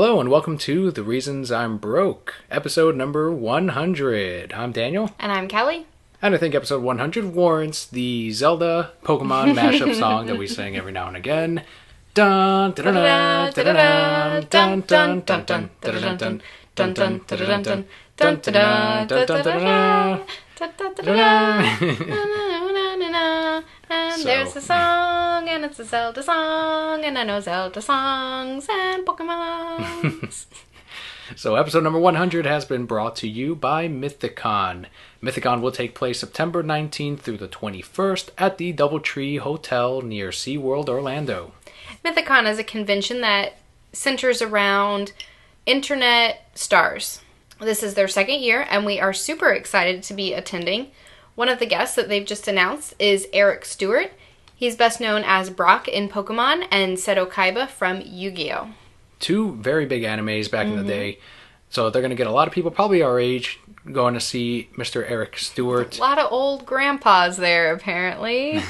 Hello and welcome to The Reasons I'm Broke, episode number 100. I'm Daniel. And I'm Kelly. And I think episode 100 warrants the Zelda Pokemon mashup song that we sing every now and again. Dun dun dun dun dun dun dun dun dun dun dun dun dun dun dun dun. And there's a song, and it's a Zelda song, and I know Zelda songs and Pokemon. So episode number 100 has been brought to you by Mythicon. Mythicon will take place September 19th through the 21st at the Doubletree Hotel near SeaWorld Orlando. Mythicon is a convention that centers around internet stars. This is their second year, and we are super excited to be attending. One of the guests that they've just announced is Eric Stewart. He's best known as Brock in Pokemon and Seto Kaiba from Yu-Gi-Oh! Two very big animes back in the day. So they're going to get a lot of people, probably our age, going to see Mr. Eric Stewart. A lot of old grandpas there, apparently.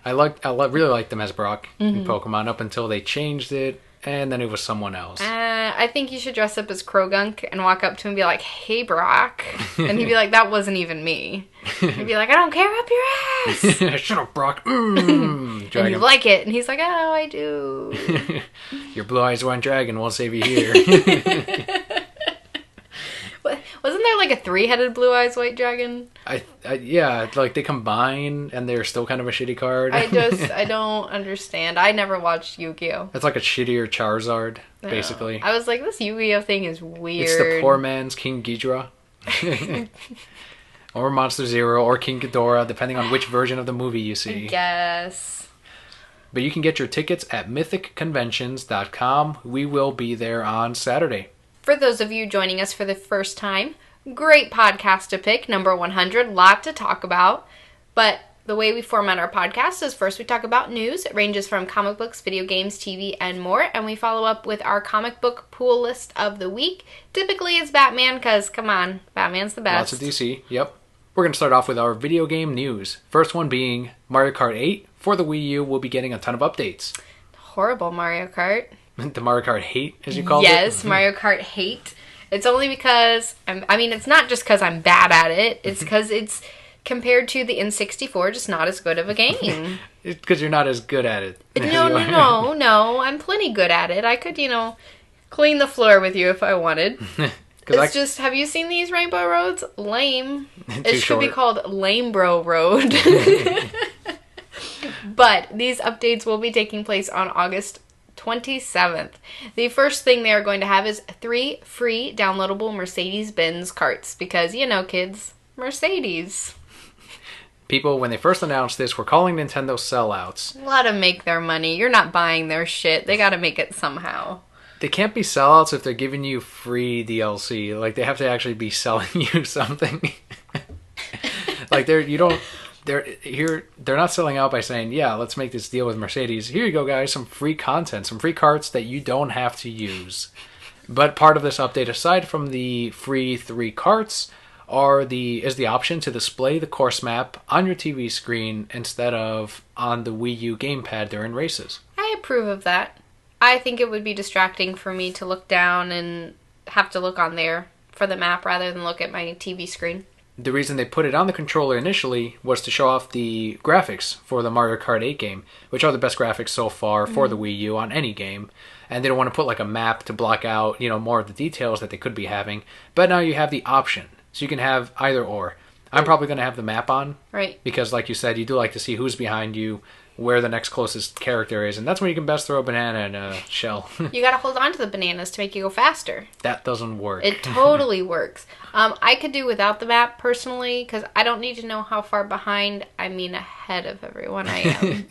I really liked them as Brock in Pokemon up until they changed it, and then it was someone else. I think you should dress up as Krogunk and walk up to him and be like, "Hey, Brock." And he'd be like, "That wasn't even me." He'd be like, "I don't care, up your ass." Shut up, Brock. And you like it. And he's like, "Oh, I do." Your blue eyes white dragon won't save you here. Wasn't there like a 3-headed blue eyes white dragon? Yeah, like they combine and they're still kind of a shitty card. I don't understand. I never watched Yu-Gi-Oh! It's like a shittier Charizard, basically. I was like, this Yu-Gi-Oh! Thing is weird. It's the poor man's King Ghidorah. Or Monster Zero, or King Ghidorah, depending on which version of the movie you see. Yes. But you can get your tickets at mythicconventions.com. We will be there on Saturday. For those of you joining us for the first time, great podcast to pick, number 100, lot to talk about. But the way we format our podcast is first we talk about news. It ranges from comic books, video games, TV, and more. And we follow up with our comic book pool list of the week. Typically it's Batman, because, come on, Batman's the best. Lots of DC, yep. We're going to start off with our video game news. First one being Mario Kart 8 for the Wii U will be getting a ton of updates. Horrible Mario Kart. The Mario Kart hate, as you called it? Yes, Mario Kart hate. It's only because, it's not just because I'm bad at it. It's because it's, compared to the N64, just not as good of a game. It's because you're not as good at it. No. I'm plenty good at it. I could, clean the floor with you if I wanted. Just, have you seen these rainbow roads? Lame. It should be called Lame Bro Road. But these updates will be taking place on August 27th. The first thing they are going to have is 3 free downloadable Mercedes-Benz carts. Because, kids, Mercedes. People, when they first announced this, were calling Nintendo sellouts. Let them make their money. You're not buying their shit. They gotta make it somehow. They can't be sellouts if they're giving you free DLC. Like, they have to actually be selling you something. Like, they're not selling out by saying, yeah, let's make this deal with Mercedes. Here you go, guys, some free content, some free carts that you don't have to use. But part of this update, aside from the free 3 carts, is the option to display the course map on your TV screen instead of on the Wii U gamepad during races. I approve of that. I think it would be distracting for me to look down and have to look on there for the map rather than look at my TV screen. The reason they put it on the controller initially was to show off the graphics for the Mario Kart 8 game, which are the best graphics so far for the Wii U on any game. And they don't want to put like a map to block out, more of the details that they could be having. But now you have the option. So you can have either or. I'm probably going to have the map on. Right. Because like you said, you do like to see who's behind you, where the next closest character is. And that's when you can best throw a banana in a shell. You got to hold on to the bananas to make you go faster. That doesn't work. It totally works. I could do without the map personally, because I don't need to know how far behind, ahead of everyone I am.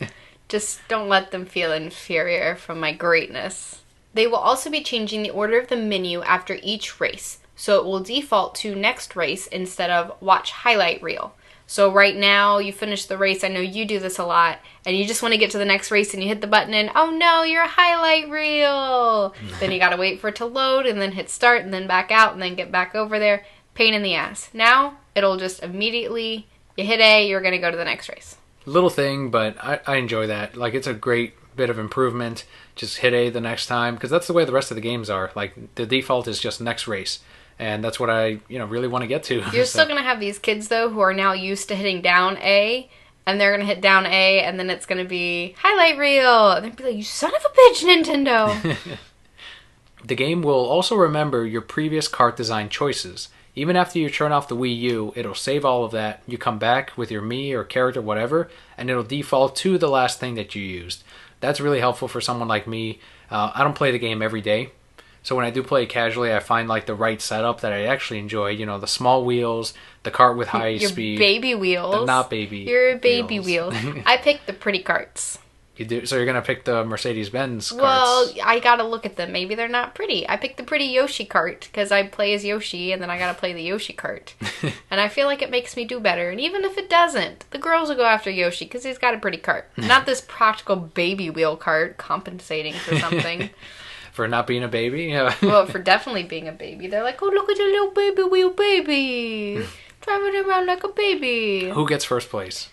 Just don't let them feel inferior from my greatness. They will also be changing the order of the menu after each race. So it will default to next race instead of watch highlight reel. So right now, you finish the race, I know you do this a lot, and you just want to get to the next race and you hit the button and, oh no, you're a highlight reel. Then you gotta wait for it to load and then hit start and then back out and then get back over there. Pain in the ass. Now, it'll just immediately, you hit A, you're gonna go to the next race. Little thing, but I enjoy that. Like, it's a great bit of improvement, just hit A the next time, because that's the way the rest of the games are. Like, the default is just next race. And that's what I, really want to get to. You're still going to have these kids, though, who are now used to hitting down A, and they're going to hit down A, and then it's going to be highlight reel. And they'll be like, you son of a bitch, Nintendo. The game will also remember your previous kart design choices. Even after you turn off the Wii U, it'll save all of that. You come back with your Mii or character, whatever, and it'll default to the last thing that you used. That's really helpful for someone like me. I don't play the game every day. So when I do play casually, I find like the right setup that I actually enjoy. The small wheels, the cart with high speed. Baby wheels. They're not baby. You're baby wheels. I picked the pretty carts. You do? So you're going to pick the Mercedes-Benz carts? Well, I got to look at them. Maybe they're not pretty. I picked the pretty Yoshi cart because I play as Yoshi and then I got to play the Yoshi cart. And I feel like it makes me do better. And even if it doesn't, the girls will go after Yoshi because he's got a pretty cart. Not this practical baby wheel cart compensating for something. For not being a baby? Yeah. Well, for definitely being a baby. They're like, oh, look at your little baby wheel baby. Driving around like a baby. Who gets first place?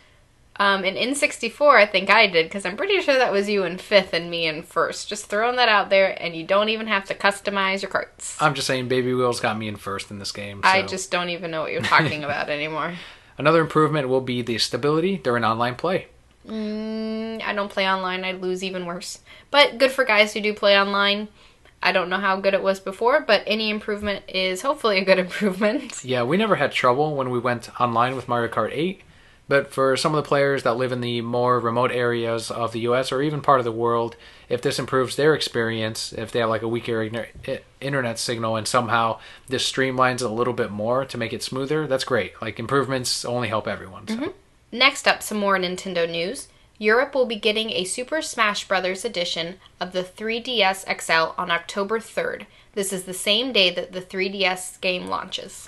In N64, I think I did, because I'm pretty sure that was you in 5th and me in 1st. Just throwing that out there, and you don't even have to customize your carts. I'm just saying Baby Wheels got me in 1st in this game. So. I just don't even know what you're talking about anymore. Another improvement will be the stability during online play. I don't play online. I'd lose even worse. But good for guys who do play online. I don't know how good it was before, but any improvement is hopefully a good improvement. Yeah, we never had trouble when we went online with Mario Kart 8. But for some of the players that live in the more remote areas of the US or even part of the world, if this improves their experience, if they have like a weaker internet signal and somehow this streamlines it a little bit more to make it smoother, that's great. Like, improvements only help everyone. So. Mm-hmm. Next up, some more Nintendo news. Europe will be getting a Super Smash Bros. Edition of the 3DS XL on October 3rd. This is the same day that the 3DS game launches.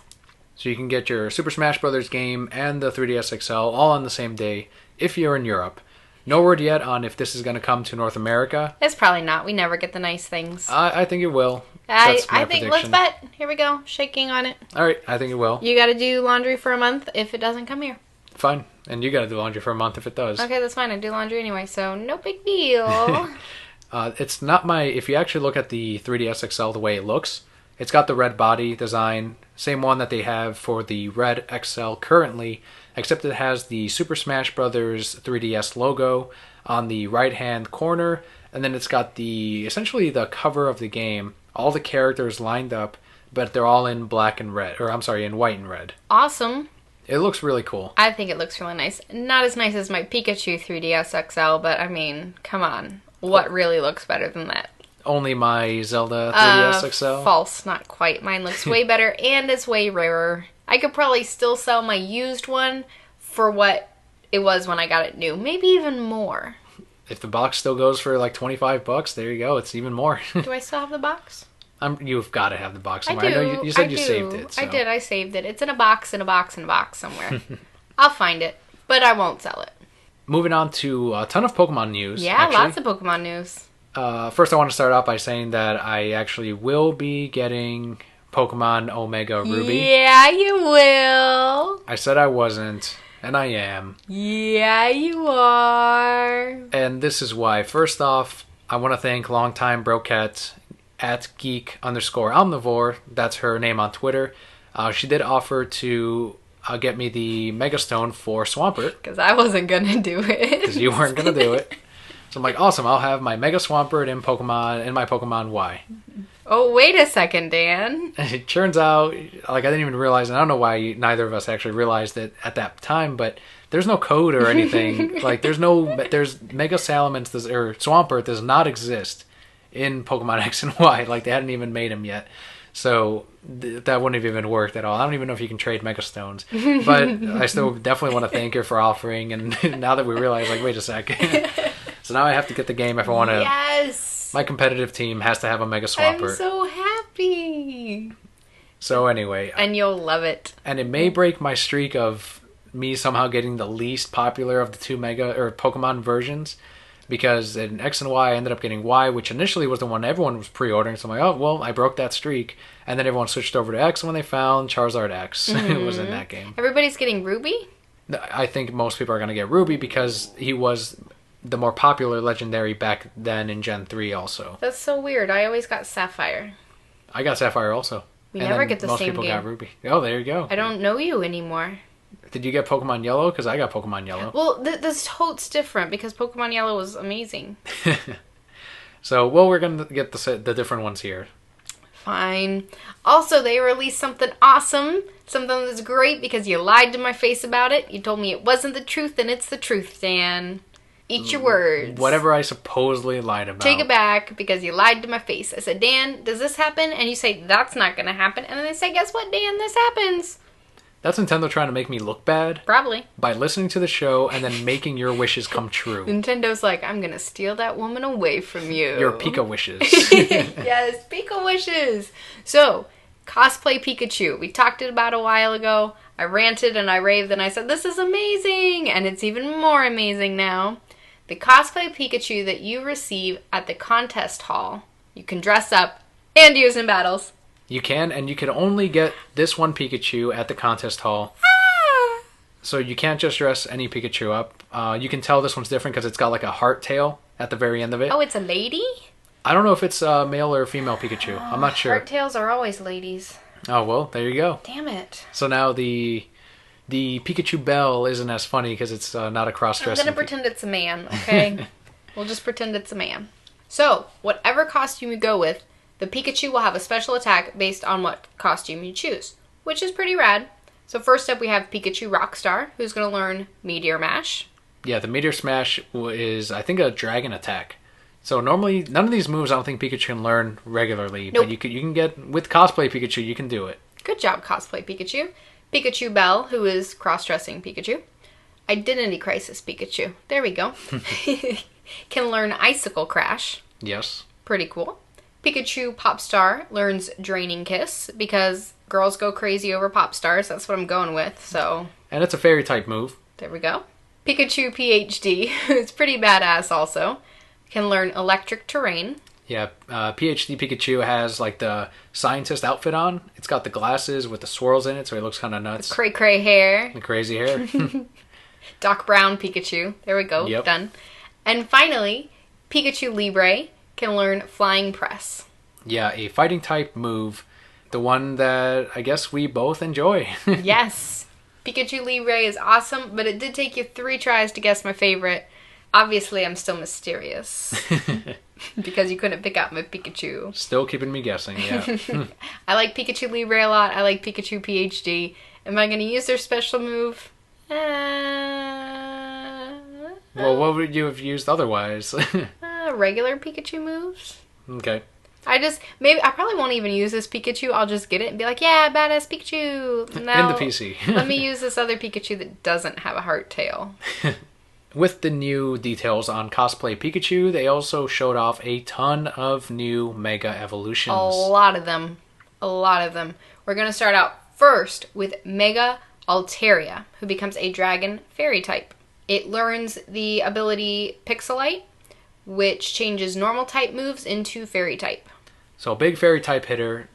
So you can get your Super Smash Bros. Game and the 3DS XL all on the same day if you're in Europe. No word yet on if this is going to come to North America. It's probably not. We never get the nice things. I think it will. I think, let's bet. Here we go. Shaking on it. All right, I think it will. You got to do laundry for a month if it doesn't come here. Fine. And you got to do laundry for a month if it does. Okay, that's fine. I do laundry anyway, so no big deal. It's not my... If you actually look at the 3DS XL the way it looks, it's got the red body design, same one that they have for the red XL currently, except it has the Super Smash Bros. 3DS logo on the right-hand corner, and then it's got essentially the cover of the game, all the characters lined up, but they're all in black and red, or I'm sorry, in white and red. Awesome. It looks really cool. I think it looks really nice. Not as nice as my Pikachu 3DS XL, but I mean, come on. What really looks better than that? Only my Zelda 3DS XL? False, not quite. Mine looks way better and it's way rarer. I could probably still sell my used one for what it was when I got it new. Maybe even more. If the box still goes for like $25, there you go. It's even more. Do I still have the box? You've got to have the box I somewhere. do. I know you said you saved it. So. I did. I saved it. It's in a box, in a box, in a box somewhere. I'll find it, but I won't sell it. Moving on to a ton of Pokemon news. Yeah, actually. Lots of Pokemon news. First, I want to start off by saying that I actually will be getting Pokemon Omega Ruby. Yeah, you will. I said I wasn't, and I am. Yeah, you are. And this is why. First off, I want to thank longtime Broquette at geek_omnivore. That's her name on Twitter. She did offer to get me the Mega Stone for Swampert. Because I wasn't going to do it. Because you weren't going to do it. So I'm like, awesome, I'll have my Mega Swampert in my Pokemon Y. Oh, wait a second, Dan. It turns out, like, I didn't even realize, and I don't know why neither of us actually realized it at that time, but there's no code or anything. Like, there's Mega Salamence, or Swampert does not exist in Pokemon X and Y. Like, they hadn't even made him yet. So that wouldn't have even worked at all. I don't even know if you can trade Mega Stones. But I still definitely want to thank her for offering. And now that we realize, like, wait a second. So now I have to get the game if I want to. Yes. My competitive team has to have a Mega Swampert. I'm so happy. So anyway. And you'll love it. And it may break my streak of me somehow getting the least popular of the two Mega or Pokemon versions. Because in X and Y, I ended up getting Y, which initially was the one everyone was pre-ordering. So I'm like, oh, well, I broke that streak. And then everyone switched over to X when they found Charizard X. It was in that game. Everybody's getting Ruby? I think most people are going to get Ruby because he was the more popular legendary back then in Gen 3 also. That's so weird. I always got Sapphire. I got Sapphire also. We never get the most same people game. got Ruby. Oh, there you go. I don't know you anymore. Did you get Pokemon Yellow? Because I got Pokemon Yellow. Well, this tote's different because Pokemon Yellow was amazing. So, well, we're going to get the different ones here. Fine. Also, they released something awesome. Something that's great because you lied to my face about it. You told me it wasn't the truth, and it's the truth, Dan. Eat your words. Whatever I supposedly lied about. Take it back because you lied to my face. I said, Dan, does this happen? And you say, that's not going to happen. And then I say, guess what, Dan? This happens. That's Nintendo trying to make me look bad. Probably. By listening to the show and then making your wishes come true. Nintendo's like, I'm going to steal that woman away from you. Your Pika wishes. Yes, Pika wishes. So, cosplay Pikachu. We talked about it a while ago. I ranted and I raved and I said, this is amazing. And it's even more amazing now. The cosplay Pikachu that you receive at the contest hall, you can dress up and use in battles. You can, and you can only get this one Pikachu at the contest hall. So you can't just dress any Pikachu up. You can tell this one's different because it's got like a heart tail at the very end of it. Oh, it's a lady? I don't know if it's a male or female Pikachu. I'm not sure. Heart tails are always ladies. Oh, well, there you go. Damn it. So now the Pikachu Bell isn't as funny because it's not a cross-dressing. I'm going to pretend it's a man, okay? We'll just pretend it's a man. So, whatever costume you go with, the Pikachu will have a special attack based on what costume you choose, which is pretty rad. So first up we have Pikachu Rockstar, who's going to learn Meteor Mash. Yeah, the Meteor Smash is, I think, a dragon attack. So normally, none of these moves I don't think Pikachu can learn regularly, nope. But you can get, with cosplay Pikachu, you can do it. Good job, cosplay Pikachu. Pikachu Bell, who is cross-dressing Pikachu. Identity Crisis Pikachu. There we go. Can learn Icicle Crash. Yes. Pretty cool. Pikachu Popstar learns Draining Kiss because girls go crazy over pop stars. That's what I'm going with. So. And it's a fairy type move. There we go. Pikachu PhD, who's pretty badass also, can learn Electric Terrain. Yeah, PhD Pikachu has like the scientist outfit on. It's got the glasses with the swirls in it, so he looks kind of nuts. The cray hair. The crazy hair. Doc Brown Pikachu. There we go. Yep. Done. And finally, Pikachu Libre can learn Flying Press. Yeah, a fighting type move. The one that I guess we both enjoy. Yes. Pikachu Libre is awesome, but it did take you 3 tries to guess my favorite. Obviously, I'm still mysterious. Because you couldn't pick out my Pikachu. Still keeping me guessing, yeah. I like Pikachu Libre a lot. I like Pikachu PhD. Am I going to use their special move? Well, what would you have used otherwise? Regular Pikachu moves. Okay. I probably won't even use this Pikachu. I'll just get it and be like, yeah, badass Pikachu. Now, in the PC. Let me use this other Pikachu that doesn't have a heart tail. With the new details on cosplay Pikachu, they also showed off a ton of new Mega Evolutions. A lot of them. We're going to start out first with Mega Altaria, who becomes a dragon fairy type. It learns the ability Pixelite, which changes normal type moves into fairy type. So big fairy type hitter,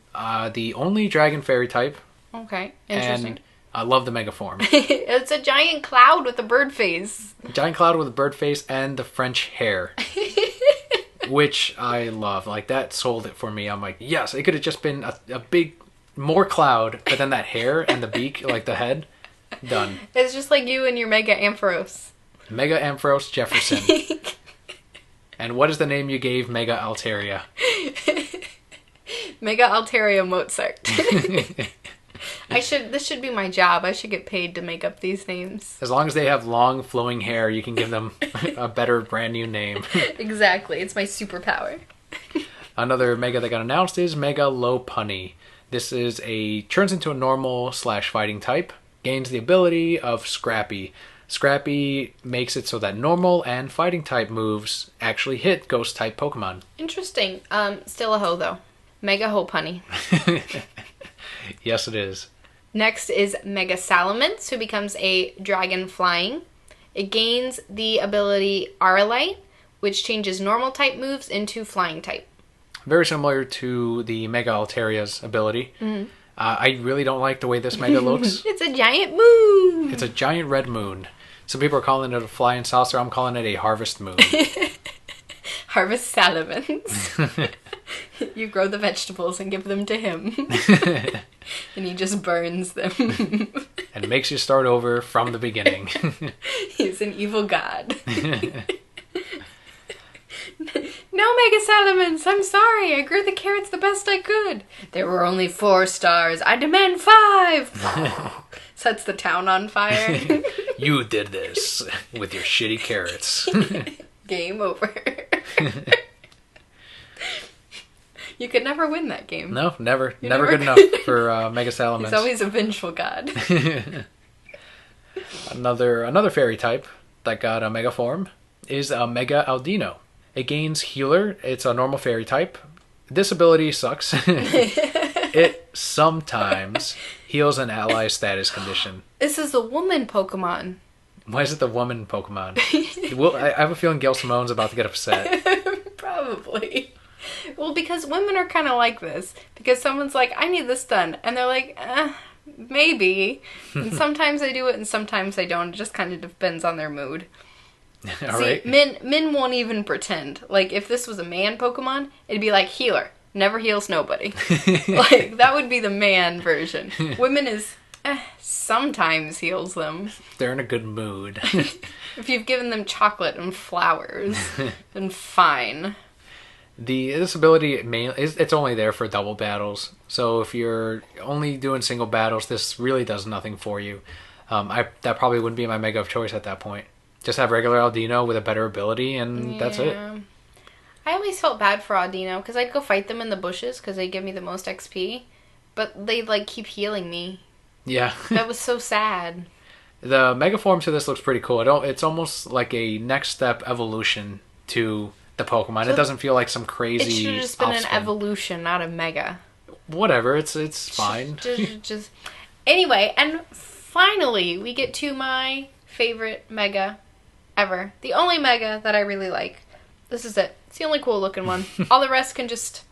the only dragon fairy type. Okay, interesting. And I love the Mega form. It's a giant cloud with a bird face. Giant cloud with a bird face and the French hair. Which I love. Like, that sold it for me. I'm like, yes, it could have just been a big, more cloud, but then that hair and the beak, like the head, done. It's just like you and your Mega Ampharos. Mega Ampharos Jefferson. And what is the name you gave Mega Altaria? Mega Altaria Mozart. This should be my job. I should get paid to make up these names. As long as they have long flowing hair, you can give them a better brand new name. Exactly. It's my superpower. Another Mega that got announced is Mega Lopunny. This turns into a normal / fighting type. Gains the ability of Scrappy. Scrappy makes it so that normal and fighting type moves actually hit ghost type Pokemon. Interesting. Still a hoe though. Mega Hopunny. Yes, it is. Next is Mega Salamence, who becomes a dragon flying. It gains the ability Aralite, which changes normal type moves into flying type. Very similar to the Mega Altaria's ability. Mm-hmm. I really don't like the way this Mega looks. It's a giant moon. It's a giant red moon. Some people are calling it a flying saucer. I'm calling it a harvest moon. Harvest salamans. You grow the vegetables and give them to him. And he just burns them. And makes you start over from the beginning. He's an evil god. No Mega Salamans, I'm sorry. I grew the carrots the best I could. There were only 4 stars. I demand 5. Sets the town on fire. You did this with your shitty carrots. Game over. You could never win that game. No, never. Never good enough for Mega Salamence. He's always a vengeful god. Another fairy type that got a Mega form is a Mega Aldino. It gains Healer. It's a normal fairy type. This ability sucks. It sometimes heals an ally status condition. This is a woman Pokemon. Why is it the woman Pokemon? Well, I have a feeling Gail Simone's about to get upset. Probably. Well, because women are kind of like this. Because someone's like, I need this done. And they're like, maybe. And sometimes they do it and sometimes they don't. It just kind of depends on their mood. All See, right. Men won't even pretend. Like, if this was a man Pokemon, it'd be like, healer. Never heals nobody. Like, that would be the man version. Women is, sometimes heals them. They're in a good mood. If you've given them chocolate and flowers, then fine. This ability, it's only there for double battles. So if you're only doing single battles, this really does nothing for you. That probably wouldn't be my Mega of choice at that point. Just have regular Aldino with a better ability, and that's it. I always felt bad for Aldino, because I'd go fight them in the bushes, because they give me the most XP. But they, like, keep healing me. Yeah. That was so sad. The Mega form to this looks pretty cool. It's almost like a next step evolution to the Pokemon. So it doesn't feel like some crazy. It should have just been offspring. an evolution, not a Mega. Whatever, it's fine. just anyway, and finally we get to my favorite Mega ever. The only Mega that I really like. This is it. It's the only cool looking one. All the rest can just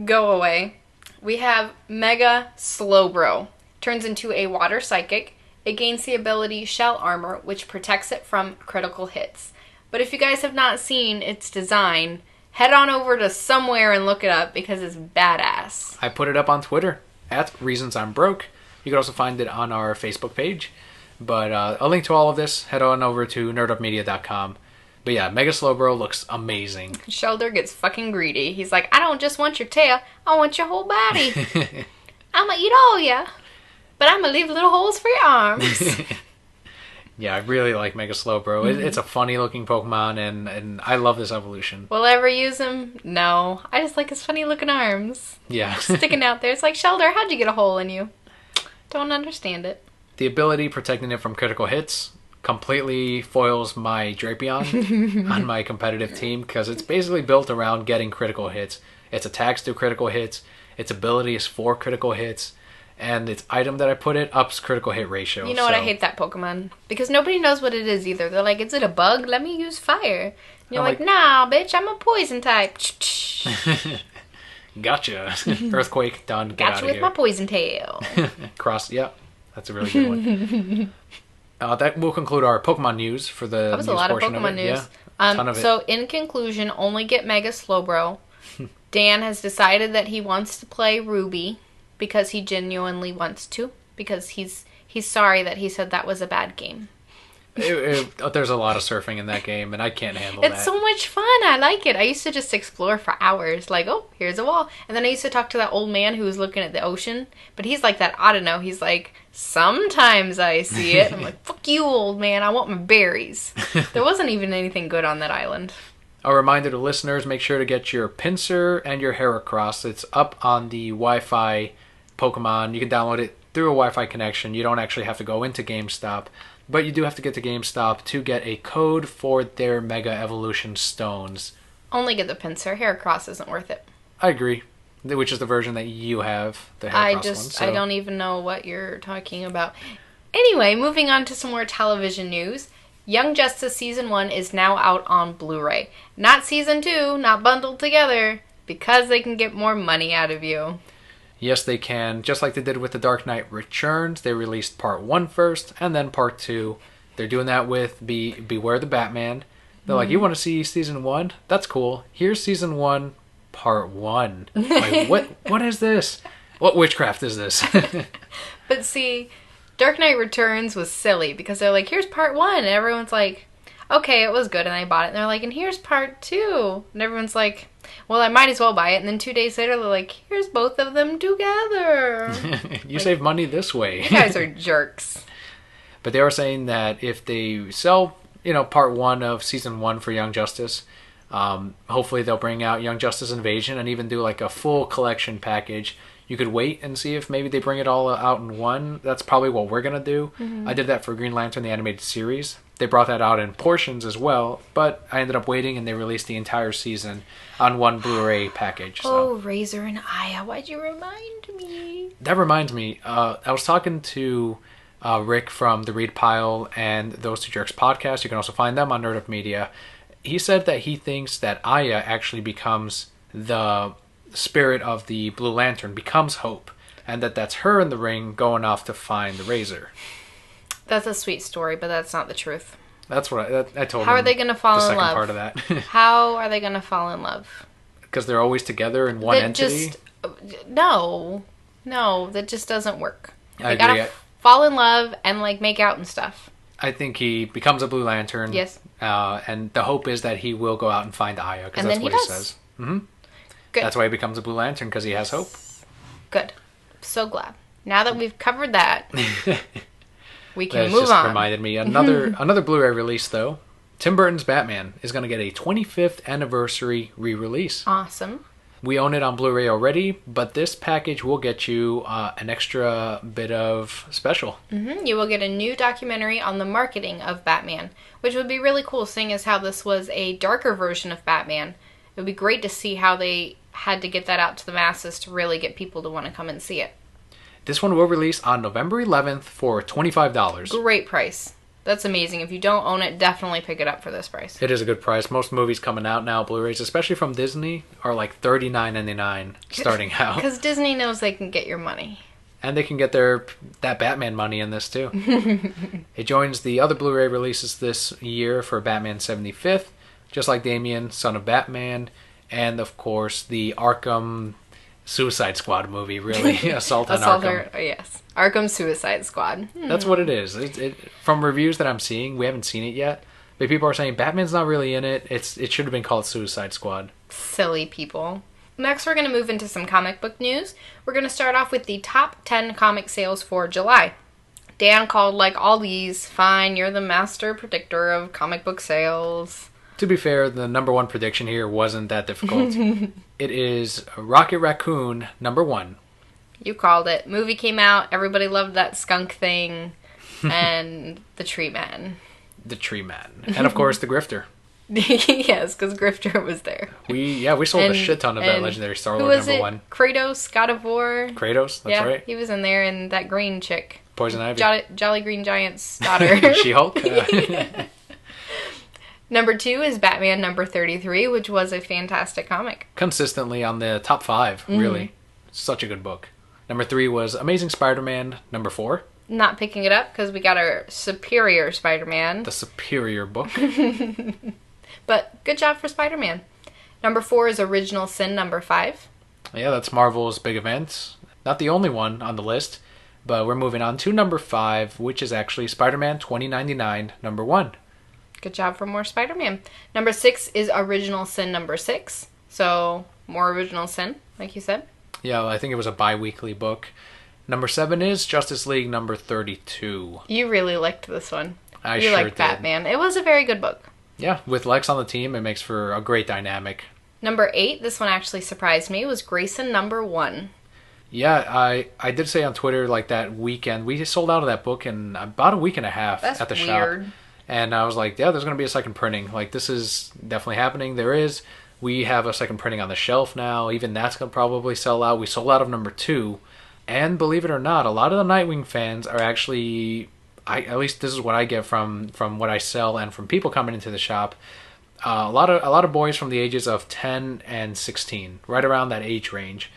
go away. We have Mega Slowbro. Turns into a water psychic. It gains the ability Shell Armor, which protects it from critical hits. But if you guys have not seen its design, head on over to somewhere and look it up because it's badass. I put it up on Twitter at Reasons I'm Broke. You can also find it on our Facebook page. But a link to all of this, head on over to nerdupmedia.com. But yeah, Mega Slowbro looks amazing. Shelder gets fucking greedy. He's like, I don't just want your tail, I want your whole body. I'm gonna eat all ya, but I'm gonna leave little holes for your arms. Yeah, I really like Mega Slowbro. It's a funny looking Pokemon, and I love this evolution. Will I ever use him? No. I just like his funny looking arms. Yeah. Sticking out there. It's like, Shelder, how'd you get a hole in you? Don't understand it. The ability protecting it from critical hits completely foils my Drapion on my competitive team because it's basically built around getting critical hits. Its attacks do critical hits. Its ability is for critical hits. And its item that I put it ups critical hit ratio. You know what? I hate that Pokemon. Because nobody knows what it is either. They're like, is it a bug? Let me use fire. And you're like, nah, bitch, I'm a poison type. Gotcha. Earthquake, done. Get out of Gotcha here. with my poison tail. Cross, yeah. That's a really good one. That will conclude our Pokemon news for the That was a lot of Pokemon news. Yeah, ton of it. So, in conclusion, only get Mega Slowbro. Dan has decided that he wants to play Ruby because he genuinely wants to. Because he's sorry that he said that was a bad game. There's a lot of surfing in that game, and I can't handle that. It's so much fun. I like it. I used to just explore for hours. Like, oh, here's a wall. And then I used to talk to that old man who was looking at the ocean. But he's like that, I don't know. He's like, sometimes I see it. I'm like, fuck you, old man. I want my berries. There wasn't even anything good on that island. A reminder to listeners, make sure to get your Pinsir and your Heracross. It's up on the Wi-Fi Pokemon. You can download it through a Wi-Fi connection. You don't actually have to go into GameStop. But you do have to get to GameStop to get a code for their Mega Evolution Stones. Only get the Pinsir. Heracross isn't worth it. I agree. Which is the version that you have, the Heracross one. So. I don't even know what you're talking about. Anyway, moving on to some more television news. Young Justice Season 1 is now out on Blu-ray. Not Season 2, not bundled together, because they can get more money out of you. Yes, they can. Just like they did with The Dark Knight Returns, they released Part 1 first, and then Part 2. They're doing that with Beware the Batman. They're like, you want to see season 1? That's cool. Here's season 1, part 1. Like, what is this? What witchcraft is this? But see, Dark Knight Returns was silly because they're like, here's part 1. And everyone's like, okay, it was good. And I bought it. And they're like, and here's part 2. And everyone's like, well, I might as well buy it. And then 2 days later, they're like, here's both of them together. You save money this way. You guys are jerks. But they were saying that if they sell, part 1 of season 1 for Young Justice, hopefully they'll bring out Young Justice Invasion and even do like a full collection package. You could wait and see if maybe they bring it all out in one. That's probably what we're going to do. I did that for Green Lantern, the animated series. They brought that out in portions as well, but I ended up waiting and they released the entire season on one Blu-ray package. So. Oh, Razor and Aya, why'd you remind me? That reminds me, I was talking to Rick from the Read Pile and Those Two Jerks podcast. You can also find them on Nerd Up Media. He said that he thinks that Aya actually becomes the spirit of the Blue Lantern, becomes Hope, and that's her in the ring going off to find the Razor. That's a sweet story, but that's not the truth. That's what I told him. How are they going to fall in love? The second part of that. How are they going to fall in love? Because they're always together in one entity? No, that just doesn't work. I they agree. Gotta fall in love and make out and stuff. I think he becomes a Blue Lantern. Yes. And the hope is that he will go out and find Aya, because that's what he says. Mm-hmm. Good. That's why he becomes a Blue Lantern, because he has hope. Good. So glad. Now that we've covered that, we can move on. That just reminded me. Another Blu-ray release, though. Tim Burton's Batman is going to get a 25th anniversary re-release. Awesome. We own it on Blu-ray already, but this package will get you an extra bit of special. You will get a new documentary on the marketing of Batman, which would be really cool, seeing as how this was a darker version of Batman. It would be great to see how they had to get that out to the masses to really get people to want to come and see it. This one will release on November 11th for $25. Great price. That's amazing. If you don't own it, definitely pick it up for this price. It is a good price. Most movies coming out now, Blu-rays, especially from Disney, are like $39.99 starting out. Because Disney knows they can get your money. And they can get that Batman money in this too. It joins the other Blu-ray releases this year for Batman 75th, just like Damian, Son of Batman, and of course the Arkham Suicide Squad movie, really. Assault on Arkham. Yes. Arkham Suicide Squad. That's what it is. From reviews that I'm seeing, we haven't seen it yet, but people are saying Batman's not really in it. It should have been called Suicide Squad. Silly people. Next, we're going to move into some comic book news. We're going to start off with the top 10 comic sales for July. Dan called like all these. Fine, you're the master predictor of comic book sales. To be fair, the number one prediction here wasn't that difficult. It is Rocket Raccoon, number 1. You called it. Movie came out. Everybody loved that skunk thing. And the Tree Man. The Tree Man. And of course, the Grifter. Yes, because Grifter was there. We sold a shit ton of that Legendary Star-Lord number 1. Kratos, God of War. Kratos, that's right. He was in there, and that green chick. Poison Ivy. Jolly Green Giant's daughter. She-Hulk. Number 2 is Batman number 33, which was a fantastic comic. Consistently on the top 5, really. Such a good book. Number 3 was Amazing Spider-Man, number 4. Not picking it up because we got our Superior Spider-Man. The Superior book. But good job for Spider-Man. Number 4 is Original Sin, number 5. Yeah, that's Marvel's big event. Not the only one on the list, but we're moving on to number 5, which is actually Spider-Man 2099, number 1. Good job for more Spider-Man. Number 6 is Original Sin number 6. So, more Original Sin, like you said. Yeah, I think it was a bi-weekly book. Number 7 is Justice League number 32. You really liked this one. I sure did. You liked Batman. It was a very good book. Yeah, with Lex on the team, it makes for a great dynamic. Number 8, this one actually surprised me, was Grayson number 1. Yeah, I did say on Twitter, like that weekend, we sold out of that book in about a week and a half at the shop. And I was like, yeah, there's going to be a second printing. Like, this is definitely happening. There is. We have a second printing on the shelf now. Even that's going to probably sell out. We sold out of number 2. And believe it or not, a lot of the Nightwing fans are actually, at least this is what I get from what I sell and from people coming into the shop. A lot of boys from the ages of 10 and 16, right around that age range.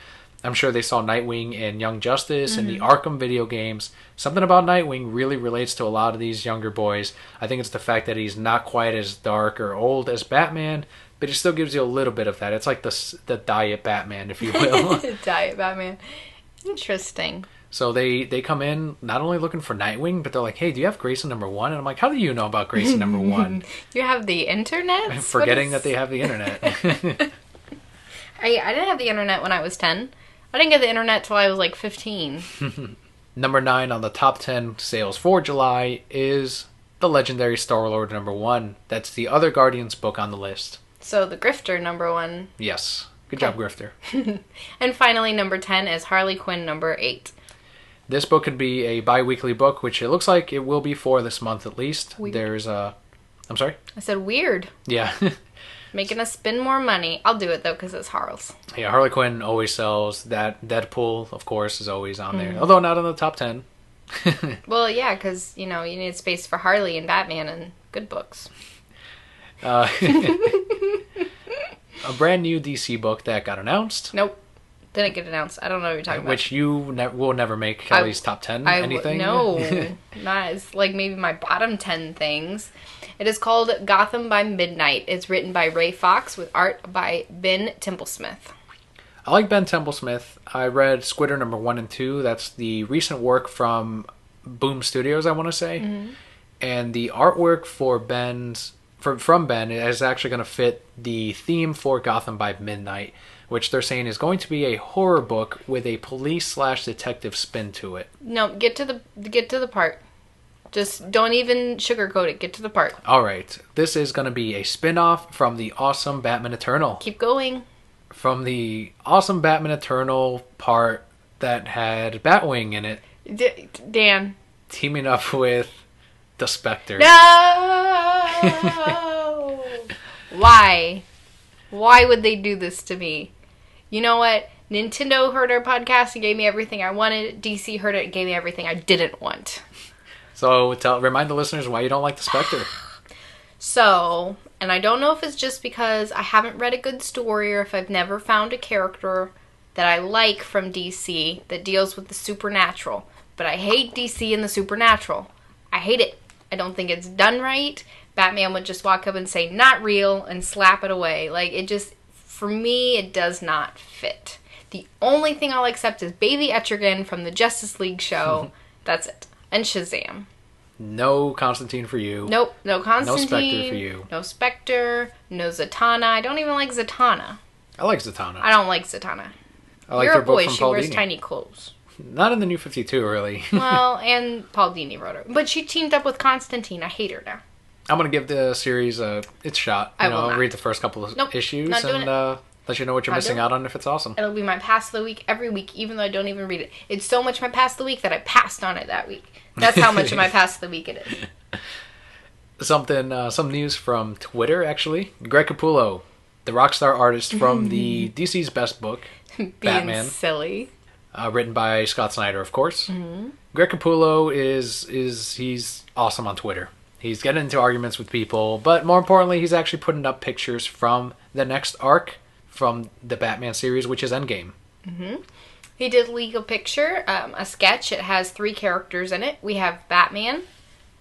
I'm sure they saw Nightwing in Young Justice and the Arkham video games. Something about Nightwing really relates to a lot of these younger boys. I think it's the fact that he's not quite as dark or old as Batman, but he still gives you a little bit of that. It's like the diet Batman, if you will. Diet Batman. Interesting. So they come in not only looking for Nightwing, but they're like, hey, do you have Grayson #1? And I'm like, how do you know about Grayson #1? You have the internet? Forgetting that they have the internet. I didn't have the internet when I was 10. I didn't get the internet till I was like 15. Number 9 on the top 10 sales for July is the legendary Star-Lord #1. That's the other Guardians book on the list. So the Grifter #1. Yes. Good job, Grifter. And finally, number 10 is Harley Quinn #8. This book could be a bi-weekly book, which it looks like it will be for this month at least. Weird. There's a... I'm sorry? I said weird. Yeah. Making us spend more money. I'll do it though because it's Harl's. Yeah, Harley Quinn always sells. That Deadpool, of course, is always on there. Although not in the top 10. Well, yeah, because, you know, you need space for Harley and Batman and good books. A brand new DC book that got announced. Nope. Didn't get announced. I don't know what you're talking about. Which you will never make Kelly's top 10 anything. No. Not as, like, maybe my bottom 10 things. It is called Gotham by Midnight. It's written by Ray Fox with art by Ben Templesmith. I like Ben Templesmith. I read Squitter #1 and 2. That's the recent work from Boom Studios, I want to say. And the artwork for from Ben is actually going to fit the theme for Gotham by Midnight, which they're saying is going to be a horror book with a police/detective spin to it. No, get to the part. Just don't even sugarcoat it. Get to the part. All right. This is going to be a spin-off from the awesome Batman Eternal. Keep going. From the awesome Batman Eternal part that had Batwing in it. Dan. Teaming up with the Spectre. No! Why? Why would they do this to me? You know what? Nintendo heard our podcast and gave me everything I wanted. DC heard it and gave me everything I didn't want. So remind the listeners why you don't like the Spectre. So, and I don't know if it's just because I haven't read a good story or if I've never found a character that I like from DC that deals with the supernatural. But I hate DC and the supernatural. I hate it. I don't think it's done right. Batman would just walk up and say, not real, and slap it away. Like, it just, for me, it does not fit. The only thing I'll accept is Baby Etrigan from the Justice League show. That's it. And Shazam. No Constantine for you. Nope, no Constantine. No Spectre for you. No Spectre. No Zatanna. I don't even like Zatanna. I like Zatanna. I don't like Zatanna. I like You're her a boy. book from She Paul wears Dini. tiny clothes. Not in the New 52, really. Well, and Paul Dini wrote her. But she teamed up with Constantine. I hate her now. I'm going to give the series its shot. I'll read the first couple of issues and let you know what you're missing out on if it's awesome. It'll be my pass of the week every week, even though I don't even read it. It's so much my pass of the week that I passed on it that week. That's how much of my pass of the week it is. Some news from Twitter, actually. Greg Capullo, the rockstar artist from the DC's Best book, Batman. Silly. Written by Scott Snyder, of course. Greg Capullo he's awesome on Twitter. He's getting into arguments with people, but more importantly, he's actually putting up pictures from the next arc from the Batman series, which is Endgame. He did leak a picture, a sketch. It has 3 characters in it. We have Batman,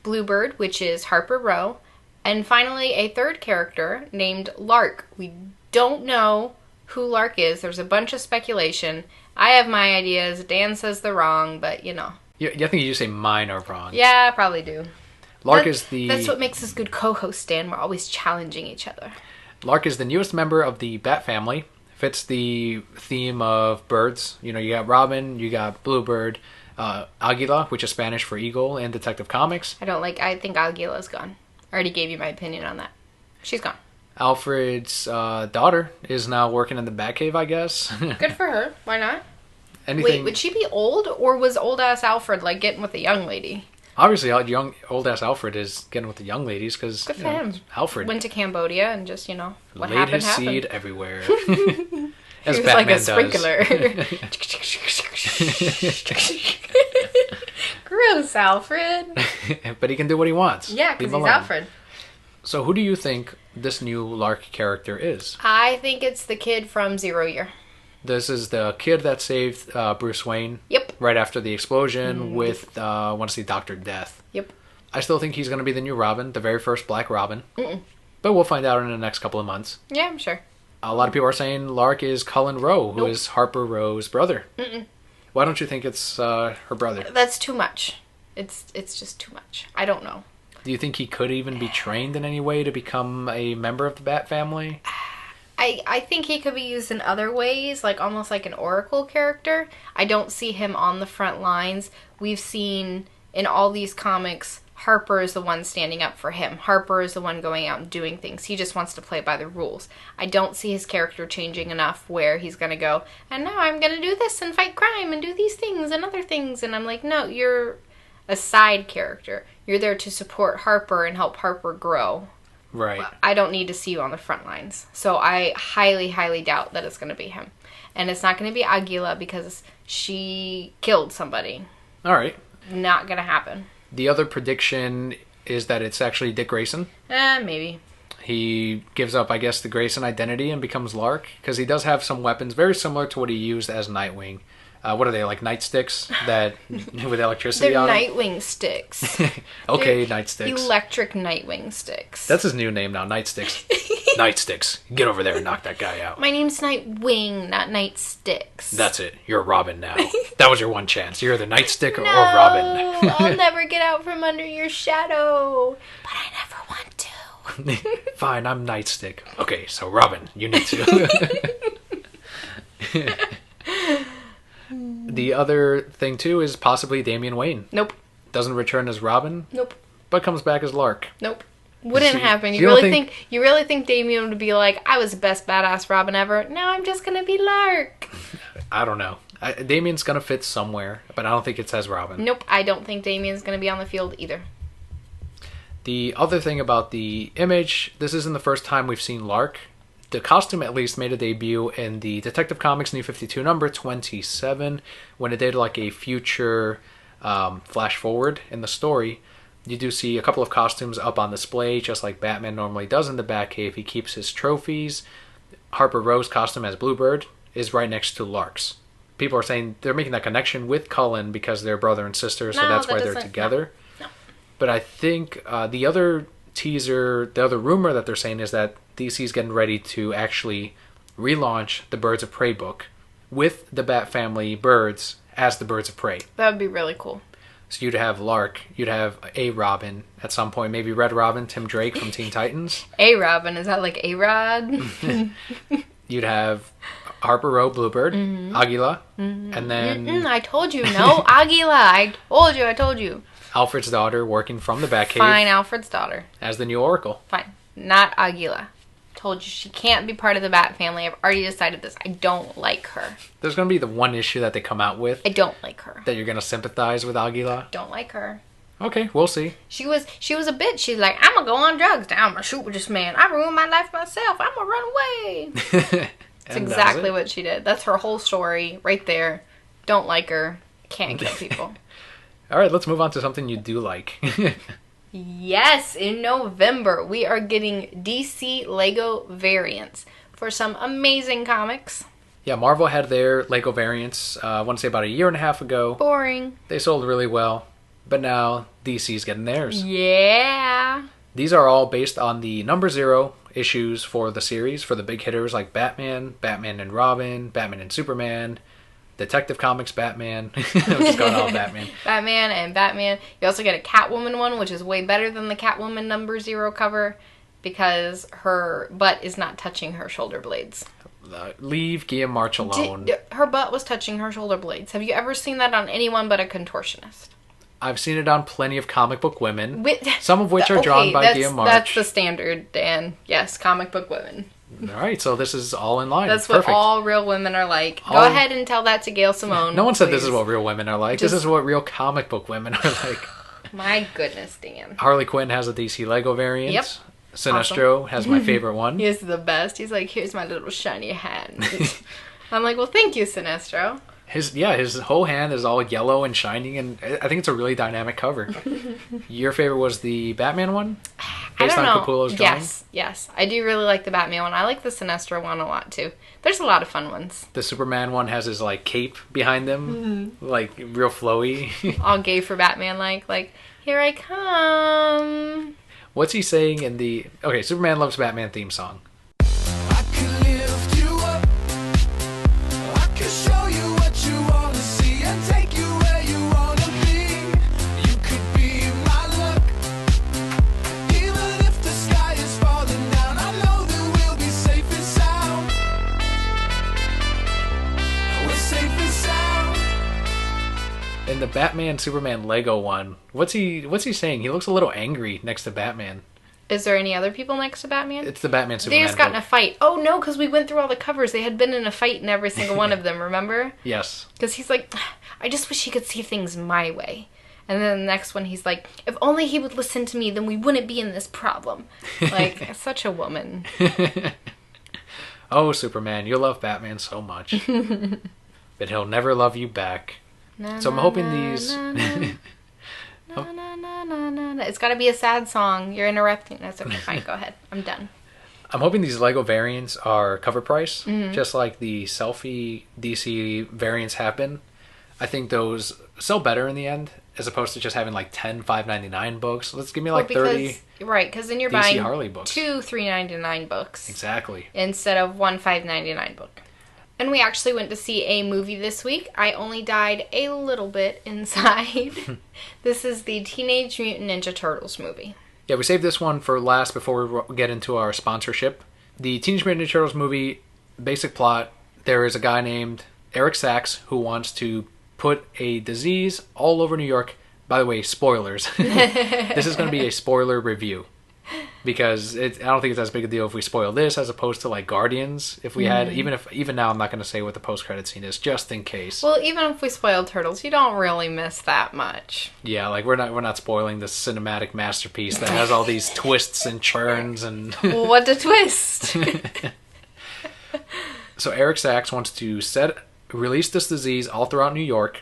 Bluebird, which is Harper Row, and finally a 3rd character named Lark. We don't know who Lark is. There's a bunch of speculation. I have my ideas. Dan says they're wrong, but you know. I think you just say mine are wrong. Yeah, I probably do. Lark That's what makes us good co-hosts, Dan. We're always challenging each other. Lark is the newest member of the Bat family. Fits the theme of birds. You know, you got Robin, you got Bluebird, Aguila, which is Spanish for eagle in Detective Comics. I think Aguila's gone. I already gave you my opinion on that. She's gone. Alfred's daughter is now working in the Batcave, I guess. Good for her. Why not? Wait, would she be old, or was old-ass Alfred, like, getting with a young lady? Obviously, old-ass Alfred is getting with the young ladies, because, good for him. Alfred went to Cambodia and just, what laid happened his happened. seed everywhere. As he was Batman like a sprinkler. Gross, Alfred. But he can do what he wants. Yeah, because he's Alfred. So who do you think this new Lark character is? I think it's the kid from 0 Year. This is the kid that saved Bruce Wayne. Yep. Right after the explosion with, I want to see Dr. Death. Yep. I still think he's going to be the new Robin, the very first Black Robin. But we'll find out in the next couple of months. Yeah, I'm sure. A lot of people are saying Lark is Cullen Rowe, who is Harper Rowe's brother. Why don't you think it's her brother? That's too much. It's just too much. I don't know. Do you think he could even be trained in any way to become a member of the Bat family? I think he could be used in other ways, like almost like an Oracle character. I don't see him on the front lines. We've seen in all these comics, Harper is the one standing up for him. Harper is the one going out and doing things. He just wants to play by the rules. I don't see his character changing enough where he's going to go, and now I'm going to do this and fight crime and do these things and other things. And I'm like, no, you're a side character. You're there to support Harper and help Harper grow. Right. I don't need to see you on the front lines. So I highly, highly doubt that it's going to be him. And it's not going to be Aguila because she killed somebody. All right. Not going to happen. The other prediction is that it's actually Dick Grayson. Maybe. He gives up, I guess, the Grayson identity and becomes Lark, because he does have some weapons very similar to what he used as Nightwing. What are they, like nightsticks that with electricity They're on them? Nightwing sticks. Okay, nightsticks. Electric Nightwing sticks. That's his new name now, Nightsticks. Nightsticks. Get over there and knock that guy out. My name's Nightwing, not Nightsticks. That's it. You're Robin now. That was your one chance. You're the Nightstick or No, Robin. I'll never get out from under your shadow. But I never want to. Fine, I'm Nightstick. Okay, so Robin, you need to. The other thing, too, is possibly Damian Wayne. Nope. Doesn't return as Robin. Nope. But comes back as Lark. Nope. Wouldn't happen. You really think Damian would be like, I was the best badass Robin ever. Now I'm just gonna be Lark. I don't know. Damian's gonna fit somewhere, but I don't think it's as Robin. Nope. I don't think Damian's gonna be on the field either. The other thing about the image, this isn't the first time we've seen Lark. The costume at least made a debut in the Detective Comics New 52 number 27 when it did like a future flash forward in the story. You do see a couple of costumes up on display, just like Batman normally does in the Batcave. He keeps his trophies. Harper Rowe's costume as Bluebird is right next to Lark's. People are saying they're making that connection with Cullen because they're brother and sister, so that's why they're together. No. But I think the other teaser, the other rumor that they're saying is that DC's getting ready to actually relaunch the Birds of Prey book with the Bat family birds as the Birds of Prey. That would be really cool. So you'd have Lark, you'd have a Robin at some point, maybe Red Robin, Tim Drake from Teen Titans. A Robin, is that like A-Rod? You'd have Harper Rowe, Bluebird, Aguila, and then... I told you, no, Aguila. I told you. Alfred's daughter working from the Batcave. Fine, Alfred's daughter. As the new Oracle. Fine. Not Aguila. Told you she can't be part of the Bat family. I've already decided this. I don't like her. There's going to be the one issue that they come out with. I don't like her. That you're going to sympathize with Aguila. Don't like her. Okay, we'll see. She was a bitch. She's like, I'm going to go on drugs. Now I'm going to shoot with this man. I ruined my life myself. I'm going to run away. That's exactly what she did. That's her whole story right there. Don't like her. Can't kill people. All right, let's move on to something you do like. Yes, in November, we are getting DC Lego variants for some amazing comics. Yeah, Marvel had their Lego variants, I want to say about a year and a half ago. Boring. They sold really well, but now DC's getting theirs. Yeah. These are all based on the number 0 issues for the series, for the big hitters like Batman, Batman and Robin, Batman and Superman, Detective Comics Batman. I'm just going all Batman. Batman and Batman. You also get a Catwoman one, which is way better than the Catwoman number 0 cover because her butt is not touching her shoulder blades. Leave Guillaume March alone. Her butt was touching her shoulder blades. Have you ever seen that on anyone but a contortionist? I've seen it on plenty of comic book women, some of which are drawn by Guillaume March. That's the standard, Dan. Yes, comic book women. All right, so this is all in line. That's perfect. What all real women are like. Go ahead and tell that to Gail Simone. No one said this is what real women are like. This is what real comic book women are like. My goodness, Dan. Harley Quinn has a DC Lego variant. Yep. Sinestro has my favorite one. He is the best. He's like, here's my little shiny hand. I'm like, well, thank you, Sinestro. His whole hand is all yellow and shining, and I think it's a really dynamic cover. Your favorite was the Batman one? based I don't on know. Capullo's drawing? Yes. I do really like the Batman one. I like the Sinestro one a lot, too. There's a lot of fun ones. The Superman one has his, like, cape behind him. Like, real flowy. All gay for Batman, like, here I come. What's he saying in the... Okay, Superman Loves Batman theme song. I can lift you up. I can show you what you want to see and take you where you want to be. You could be my luck. Even if the sky is falling down, I know that we'll be safe and sound. We're safe and sound. In the Batman Superman Lego one, what's he saying? He looks a little angry next to Batman. Is there any other people next to Batman? It's the Batman Superman They just got in book. a fight. Oh, no, because we went through all the covers. They had been in a fight in every single one of them, remember? Yes. Because he's like, I just wish he could see things my way. And then the next one, he's like, if only he would listen to me, then we wouldn't be in this problem. Like, such a woman. Oh, Superman, you love Batman so much. But he'll never love you back. So I'm hoping these... It's got to be a sad song. You're interrupting. That's okay. Fine, go ahead. I'm done. I'm hoping these Lego variants are cover price, just like the selfie DC variants have been. I think those sell better in the end, as opposed to just having like 10 $5.99 books. Let's give me like 30 Right, because then you're DC buying Harley books. 2 $3.99 books. Exactly. Instead of 1 $5.99 book. And we actually went to see a movie this week. I only died a little bit inside. This is the Teenage Mutant Ninja Turtles movie. Yeah, we saved this one for last before we get into our sponsorship. The Teenage Mutant Ninja Turtles movie, basic plot, there is a guy named Eric Sachs who wants to put a disease all over New York. By the way, spoilers. This is going to be a spoiler review. Because I don't think it's as big a deal if we spoil this as opposed to like Guardians. If we had, even now I'm not going to say what the post-credit scene is, just in case. Well, even if we spoil Turtles, you don't really miss that much. Yeah, like we're not spoiling this cinematic masterpiece that has all these twists and churns and... What a twist! So Eric Sachs wants to release this disease all throughout New York,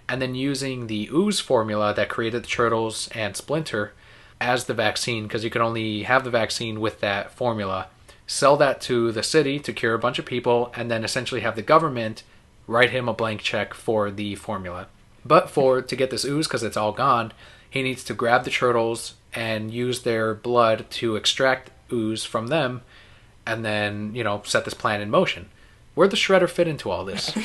and then using the ooze formula that created the Turtles and Splinter as the vaccine, because you can only have the vaccine with that formula, sell that to the city to cure a bunch of people, and then essentially have the government write him a blank check for the formula. But to get this ooze, because it's all gone, he needs to grab the Turtles and use their blood to extract ooze from them, and then, set this plan in motion. Where'd the Shredder fit into all this?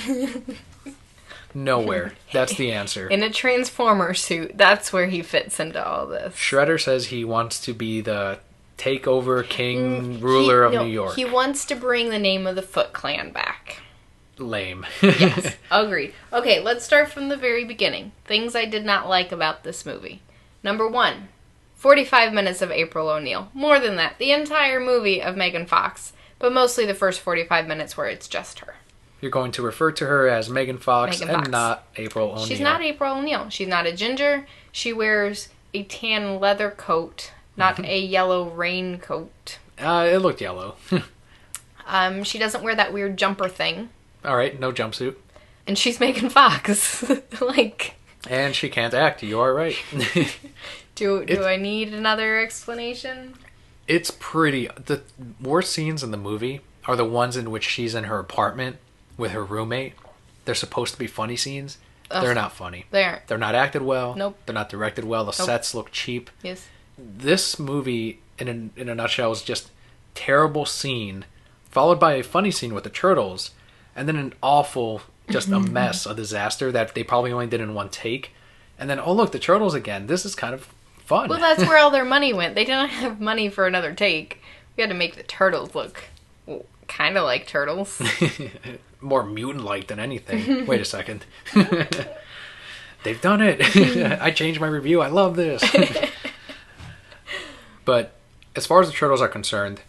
Nowhere. That's the answer. In a Transformer suit, that's where he fits into all this. Shredder says he wants to be the takeover king ruler of New York. He wants to bring the name of the Foot Clan back. Lame. Yes, agreed. Okay, let's start from the very beginning. Things I did not like about this movie. Number 1, 45 minutes of April O'Neil. More than that, the entire movie of Megan Fox. But mostly the first 45 minutes where it's just her. You're going to refer to her as Megan Fox and not April O'Neil. She's not April O'Neil. She's not a ginger. She wears a tan leather coat, not a yellow raincoat. It looked yellow. She doesn't wear that weird jumper thing. All right, no jumpsuit. And she's Megan Fox. And she can't act. You are right. Do I need another explanation? It's pretty... The worst scenes in the movie are the ones in which she's in her apartment with her roommate. They're supposed to be funny scenes. Ugh. They're not funny. They aren't. They're not acted well. Nope. They're not directed well. The sets look cheap. Yes. This movie, in a nutshell, is just terrible scene, followed by a funny scene with the Turtles, and then an awful, just a mess, a disaster that they probably only did in one take. And then, oh look, the Turtles again. This is kind of fun. Well, that's where all their money went. They didn't have money for another take. We had to make the Turtles look kind of like turtles. More mutant-like than anything. Wait a second. They've done it. I changed my review. I love this. But as far as the Turtles are concerned,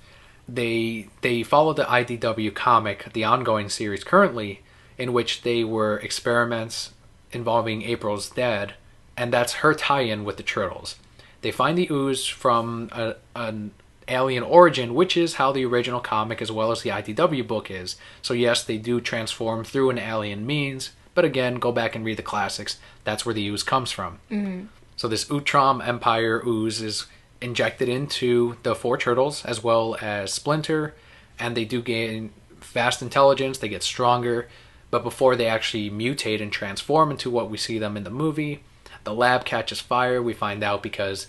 they follow the IDW comic, the ongoing series currently, in which they were experiments involving April's dad, and that's her tie-in with the Turtles. They find the ooze from an alien origin, which is how the original comic as well as the IDW book is. So yes, they do transform through an alien means, but again, go back and read the classics. That's where the ooze comes from. Mm-hmm. So this Utrom Empire ooze is injected into the four turtles as well as Splinter, and they do gain fast intelligence, they get stronger, but before they actually mutate and transform into what we see them in the movie, the lab catches fire. We find out because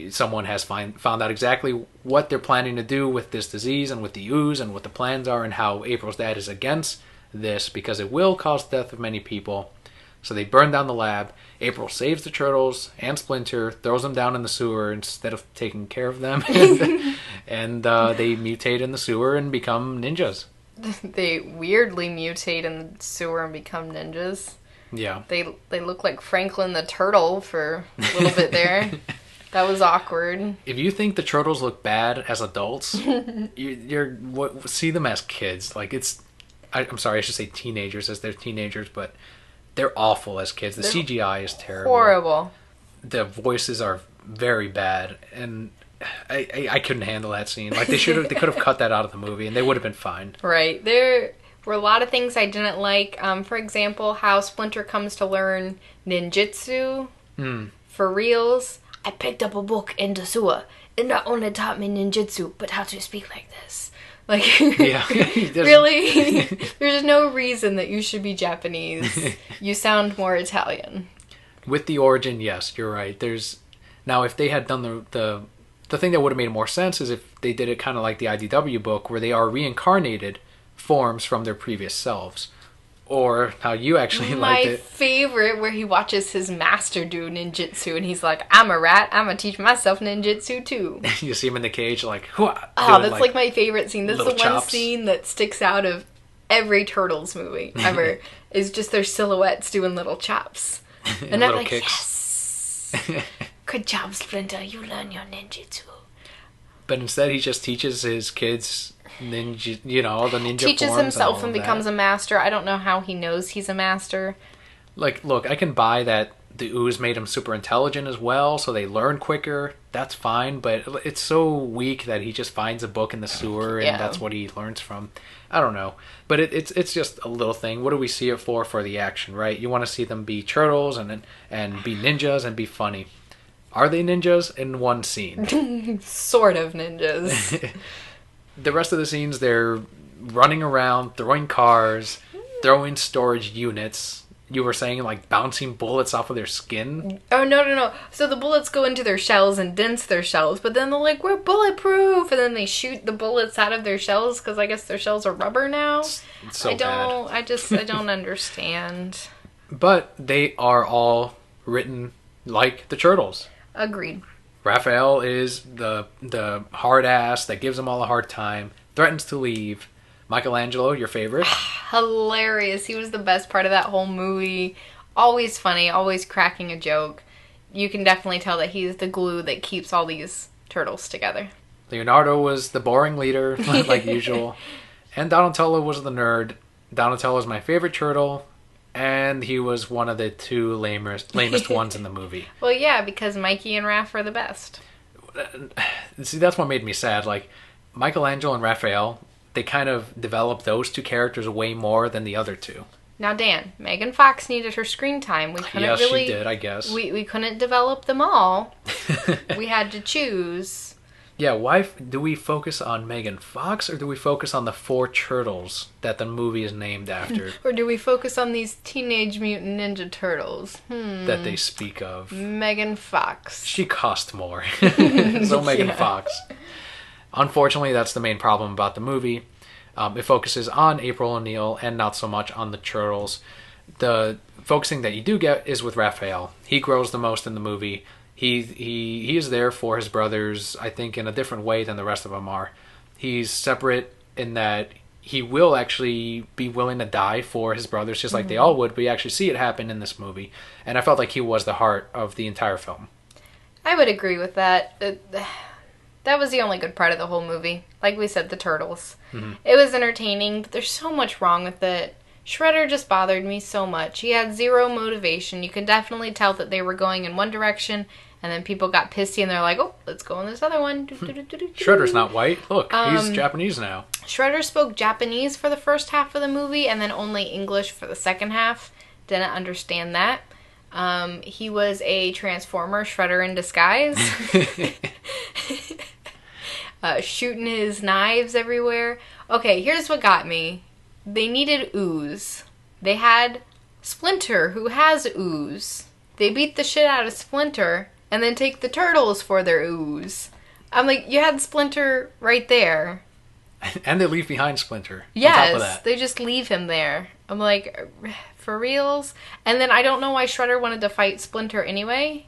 someone has found out exactly what they're planning to do with this disease and with the ooze and what the plans are, and how April's dad is against this because it will cause the death of many people. So they burn down the lab. April saves the turtles and Splinter, throws them down in the sewer instead of taking care of them, and they mutate in the sewer and become ninjas. They weirdly mutate in the sewer and become ninjas. Yeah. They look like Franklin the Turtle for a little bit there. That was awkward. If you think the turtles look bad as adults, you're see them as kids. Like I'm sorry, I should say teenagers as they're teenagers, but they're awful as kids. The CGI is terrible. Horrible. The voices are very bad, and I couldn't handle that scene. Like they could have cut that out of the movie, and they would have been fine. Right. There were a lot of things I didn't like. For example, how Splinter comes to learn ninjutsu for reals. I picked up a book in the sewer. It not only taught me ninjutsu, but how to speak like this. Like, Yeah. really? There's no reason that you should be Japanese. You sound more Italian. With the origin, yes, you're right. Now if they had done the thing that would have made more sense is if they did it kind of like the IDW book, where they are reincarnated forms from their previous selves. Or how you actually liked it. My favorite, where he watches his master do ninjutsu, and he's like, I'm a rat, I'm gonna teach myself ninjutsu too. You see him in the cage like, "Hua," Oh, doing, that's like my favorite scene. That's the one chops. scene that sticks out of every Turtles movie ever, is just their silhouettes doing little chops. And I'm little like, kicks. yes! Good job, Splinter, you learn your ninjutsu. But instead he just teaches his kids ninja, all the ninja Teaches forms himself and and becomes a master. I don't know how he knows he's a master. Like, look, I can buy that the ooze made him super intelligent as well, so they learn quicker. That's fine, but it's so weak that he just finds a book in the sewer and that's what he learns from. I don't know. But it's just a little thing. What do we see it for? For the action, right? You want to see them be turtles and be ninjas and be funny. Are they ninjas in one scene? Sort of ninjas. The rest of the scenes, they're running around, throwing cars, throwing storage units. You were saying, like, bouncing bullets off of their skin? Oh, no. So the bullets go into their shells and dents their shells, but then they're like, we're bulletproof! And then they shoot the bullets out of their shells, because I guess their shells are rubber now? It's so bad. I don't understand. But they are all written like the Turtles. Agreed. Raphael is the hard ass that gives them all a hard time, threatens to leave. Michelangelo, your favorite? Hilarious. He was the best part of that whole movie. Always funny, always cracking a joke. You can definitely tell that he's the glue that keeps all these turtles together. Leonardo was the boring leader, like usual. And Donatello was the nerd. Donatello is my favorite turtle. And he was one of the two lamest ones in the movie. Well, yeah, because Mikey and Raph are the best. See, that's what made me sad. Like, Michelangelo and Raphael, they kind of developed those two characters way more than the other two. Now, Dan, Megan Fox needed her screen time. We couldn't yes, really... she did, I guess. We couldn't develop them all. We had to choose. Yeah, why do we focus on Megan Fox, or do we focus on the four turtles that the movie is named after? Or do we focus on these Teenage Mutant Ninja Turtles? That they speak of. Megan Fox. She cost more. So Megan Fox. Unfortunately, that's the main problem about the movie. It focuses on April O'Neil and not so much on the turtles. The focusing that you do get is with Raphael. He grows the most in the movie. He is there for his brothers, I think, in a different way than the rest of them are. He's separate in that he will actually be willing to die for his brothers, just like they all would, but you actually see it happen in this movie. And I felt like he was the heart of the entire film. I would agree with that. That was the only good part of the whole movie. Like we said, the turtles. Mm-hmm. It was entertaining, but there's so much wrong with it. Shredder just bothered me so much. He had zero motivation. You could definitely tell that they were going in one direction, and then people got pissy and they're like, oh, let's go in this other one. Shredder's not white. Look, he's Japanese now. Shredder spoke Japanese for the first half of the movie and then only English for the second half. Didn't understand that. He was a Transformer Shredder in disguise. shooting his knives everywhere. Okay, here's what got me. They needed ooze. They had Splinter, who has ooze. They beat the shit out of Splinter and then take the turtles for their ooze. I'm like, you had Splinter right there. And they leave behind Splinter. Yes, on top of that. they just leave him there. I'm like, for reals? And then I don't know why Shredder wanted to fight Splinter anyway.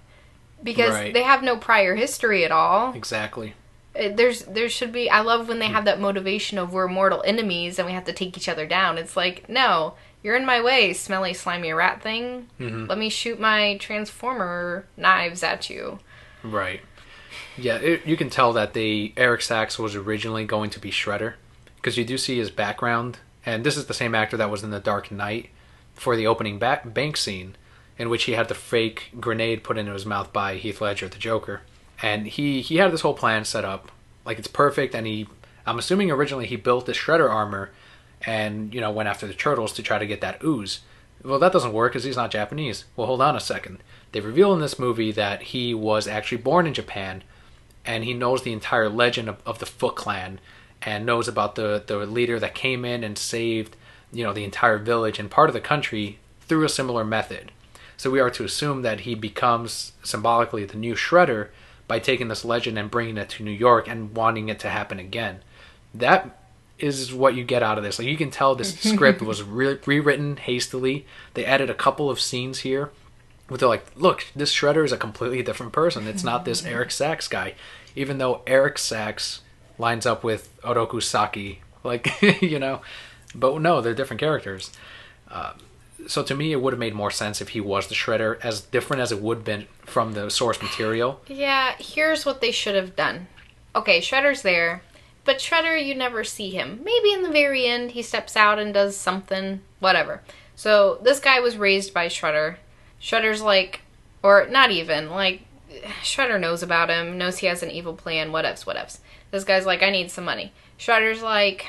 Because Right. they have no prior history at all. Exactly. There should be... I love when they have that motivation of we're mortal enemies and we have to take each other down. It's like, no, you're in my way, smelly, slimy rat thing. Mm-hmm. Let me shoot my Transformer knives at you. Right. Yeah, you can tell that Eric Sachs was originally going to be Shredder, because you do see his background, and this is the same actor that was in The Dark Knight for the opening bank scene, in which he had the fake grenade put into his mouth by Heath Ledger, the Joker, and he had this whole plan set up, like it's perfect, and I'm assuming originally he built the Shredder armor, and went after the turtles to try to get that ooze. Well, that doesn't work because he's not Japanese. Well, hold on a second. They reveal in this movie that he was actually born in Japan, and he knows the entire legend of the Foot Clan, and knows about the leader that came in and saved, the entire village and part of the country through a similar method. So we are to assume that he becomes symbolically the new Shredder by taking this legend and bringing it to New York and wanting it to happen again. That is what you get out of this. Like, you can tell this script was rewritten hastily. They added a couple of scenes here where they're like, look, this Shredder is a completely different person. It's not this Eric Sachs guy. Even though Eric Sachs lines up with Oroku Saki. Like, But no, they're different characters. So to me, it would have made more sense if he was the Shredder, as different as it would have been from the source material. Yeah, here's what they should have done. Okay, Shredder's there, but Shredder, you never see him. Maybe in the very end, he steps out and does something, whatever. So, this guy was raised by Shredder. Shredder's like, or not even, like, Shredder knows about him, knows he has an evil plan, whatevs. This guy's like, I need some money. Shredder's like,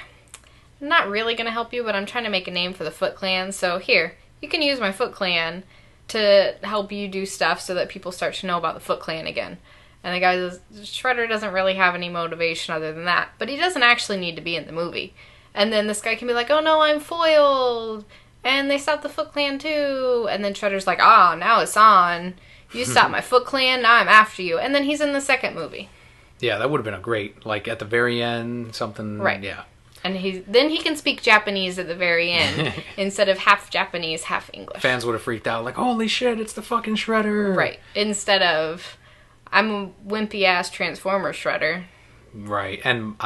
I'm not really going to help you, but I'm trying to make a name for the Foot Clan, so here, you can use my Foot Clan to help you do stuff so that people start to know about the Foot Clan again. And the guy says, Shredder doesn't really have any motivation other than that, but he doesn't actually need to be in the movie. And then this guy can be like, oh no, I'm foiled, and they stopped the Foot Clan too. And then Shredder's like, now it's on. You stopped my Foot Clan, now I'm after you. And then he's in the second movie. Yeah, that would have been a great, like, at the very end, something, right. Yeah. And then he can speak Japanese at the very end, instead of half Japanese, half English. Fans would have freaked out, like, holy shit, it's the fucking Shredder! Right. Instead of, I'm a wimpy-ass Transformer Shredder. Right. And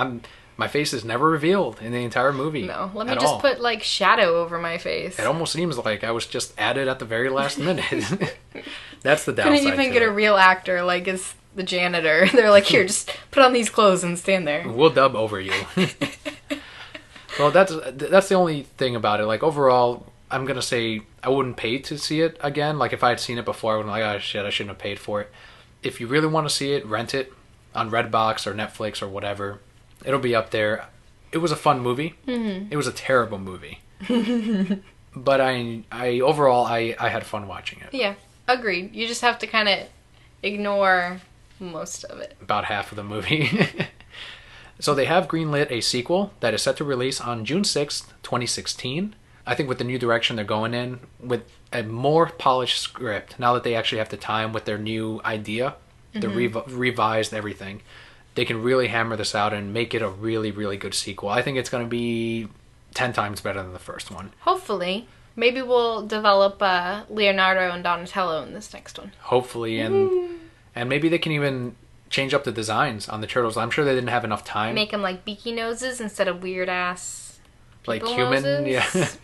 my face is never revealed in the entire movie. No, let me just put, like, shadow over my face. It almost seems like I was just added at the very last minute. That's the downside. Couldn't even get a real actor, like, as the janitor. They're like, here, just put on these clothes and stand there. We'll dub over you. Well, that's the only thing about it. Like, overall, I'm going to say I wouldn't pay to see it again. Like, if I had seen it before, I would have been like, oh, shit, I shouldn't have paid for it. If you really want to see it, rent it on Redbox or Netflix or whatever. It'll be up there. It was a fun movie. Mm-hmm. It was a terrible movie. But I overall, I had fun watching it. Yeah, agreed. You just have to kind of ignore most of it. About half of the movie. So they have greenlit a sequel that is set to release on June 6th, 2016. I think with the new direction they're going in, with a more polished script, now that they actually have the time with their new idea, the revised everything, they can really hammer this out and make it a really, really good sequel. I think it's going to be 10 times better than the first one. Hopefully. Maybe we'll develop Leonardo and Donatello in this next one. Hopefully, and maybe they can even change up the designs on the turtles. I'm sure they didn't have enough time. Make them like beaky noses instead of weird ass like human noses.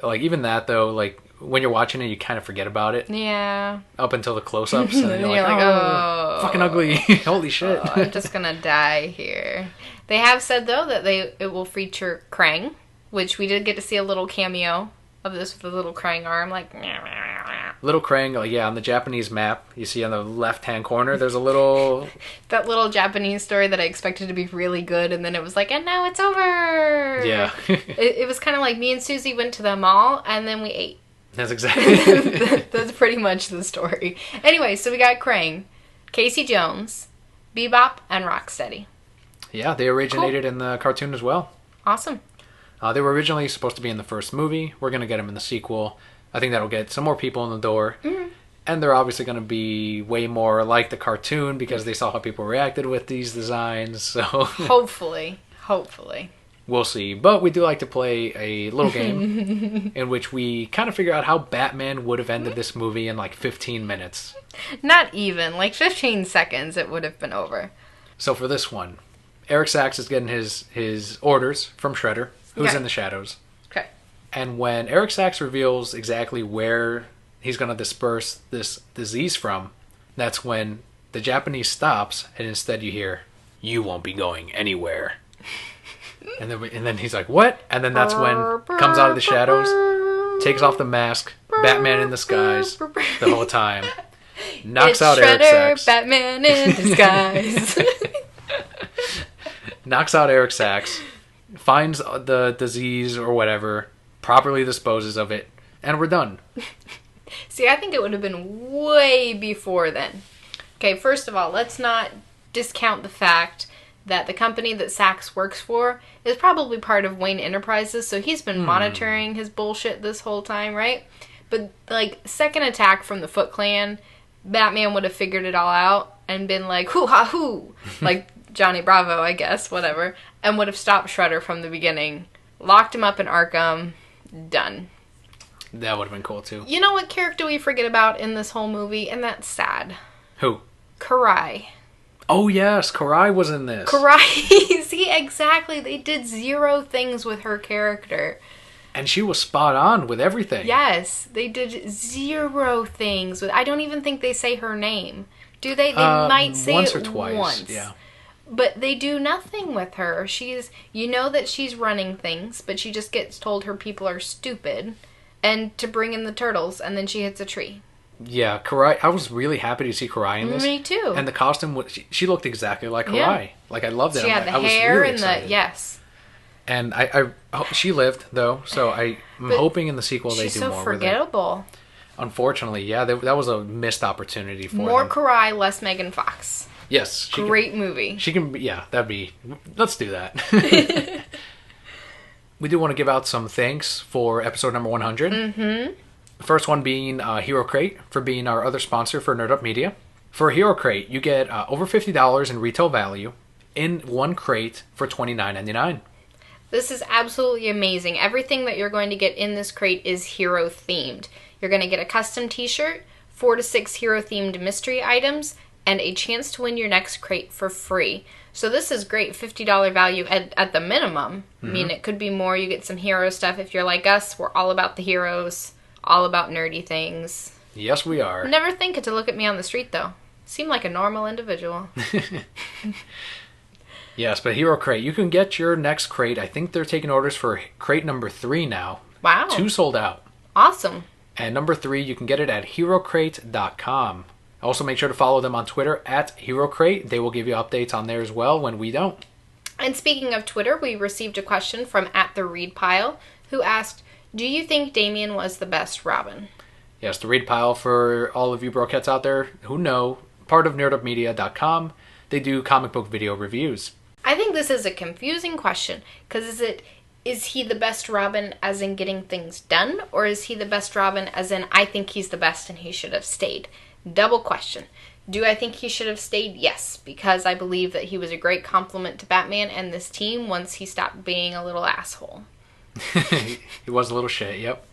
Yeah. Like, even that though, like when you're watching it, you kind of forget about it. Yeah. Up until the close-ups, and then you're like, oh, fucking ugly. Holy shit. Oh, I'm just gonna die here. They have said though that it will feature Krang, which we did get to see a little cameo of this with a little Krang arm, like. Little Krang, like, yeah, on the Japanese map, you see on the left-hand corner, there's a little... that little Japanese story that I expected to be really good, and then it was like, and now it's over! Yeah. it was kind of like me and Susie went to the mall, and then we ate. That's exactly... That's pretty much the story. Anyway, so we got Krang, Casey Jones, Bebop, and Rocksteady. Yeah, they originated in the cartoon as well. Awesome. They were originally supposed to be in the first movie. We're going to get them in the sequel. I think that'll get some more people in the door. Mm-hmm. And they're obviously going to be way more like the cartoon because they saw how people reacted with these designs. So Hopefully. we'll see. But we do like to play a little game in which we kind of figure out how Batman would have ended this movie in like 15 minutes. Not even. Like 15 seconds it would have been over. So for this one, Eric Sachs is getting his orders from Shredder, who's Okay. in the shadows. Okay. And when Eric Sachs reveals exactly where he's going to disperse this disease from, that's when the Japanese stops, and instead you hear, "You won't be going anywhere." and then he's like, "What?" And then that's when comes out of the shadows, takes off the mask, Batman in disguise the whole time, knocks It's out Eric Shredder, Sachs, Batman in disguise. knocks out Eric Sachs, finds the disease or whatever, properly disposes of it, and we're done. See, I think it would have been way before then. Okay, first of all, let's not discount the fact that the company that Sachs works for is probably part of Wayne Enterprises, so he's been monitoring his bullshit this whole time, right? But, like, second attack from the Foot Clan, Batman would have figured it all out and been like, hoo-ha-hoo, like Johnny Bravo, I guess, whatever, and would have stopped Shredder from the beginning, locked him up in Arkham, done. That would have been cool too. You know what character we forget about in this whole movie, and that's sad? Who? Karai. Oh yes, Karai was in this. Karai, see, exactly. They did zero things with her character. And she was spot on with everything. Yes, they did zero things with. I don't even think they say her name. Do they? They might say once it or twice. once. Yeah. But they do nothing with her. You know that she's running things, but she just gets told her people are stupid and to bring in the turtles, and then she hits a tree. Yeah, Karai. I was really happy to see Karai in this. Me too. And the costume, she looked exactly like Karai. Yeah. Like I loved it. She had the I was hair really and excited. yes. And she lived though, so I'm hoping in the sequel they She's do so more forgettable. with her. Unfortunately, yeah, that was a missed opportunity for More them. Karai, less Megan Fox. Yes, Great movie. She can. Yeah, that'd be. Let's do that. We do want to give out some thanks for episode number 100. Mm-hmm. The first one being Hero Crate for being our other sponsor for Nerd Up Media. For Hero Crate, you get over $50 in retail value in one crate for $29.99. This is absolutely amazing. Everything that you're going to get in this crate is hero themed. You're going to get a custom t-shirt, 4 to 6 hero themed mystery items, and a chance to win your next crate for free. So this is great, $50 value at the minimum. I mean, it could be more. You get some hero stuff. If you're like us, we're all about the heroes, all about nerdy things. Yes, we are. Never think it to look at me on the street, though. Seem like a normal individual. Yes, but Hero Crate, you can get your next crate. I think they're taking orders for crate number 3 now. Wow. 2 sold out. Awesome. And number 3, you can get it at HeroCrate.com. Also, make sure to follow them on Twitter at HeroCrate. They will give you updates on there as well when we don't. And speaking of Twitter, we received a question from @TheReadPile, who asked, do you think Damian was the best Robin? Yes, the Read Pile, for all of you brokettes out there who know, part of nerdupmedia.com. They do comic book video reviews. I think this is a confusing question, because is he the best Robin as in getting things done, or is he the best Robin as in I think he's the best and he should have stayed? Double question. Do I think he should have stayed? Yes, because I believe that he was a great compliment to Batman and this team once he stopped being a little asshole. He was a little shit, yep.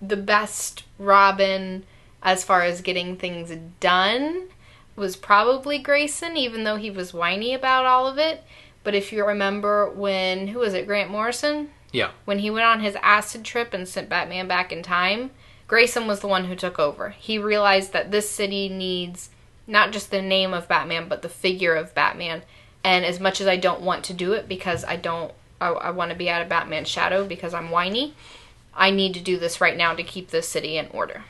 The best Robin as far as getting things done was probably Grayson, even though he was whiny about all of it. But if you remember when, who was it, Grant Morrison? Yeah. When he went on his acid trip and sent Batman back in time, Grayson was the one who took over. He realized that this city needs not just the name of Batman, but the figure of Batman. And as much as I don't want to do it because I want to be out of Batman's shadow because I'm whiny, I need to do this right now to keep this city in order.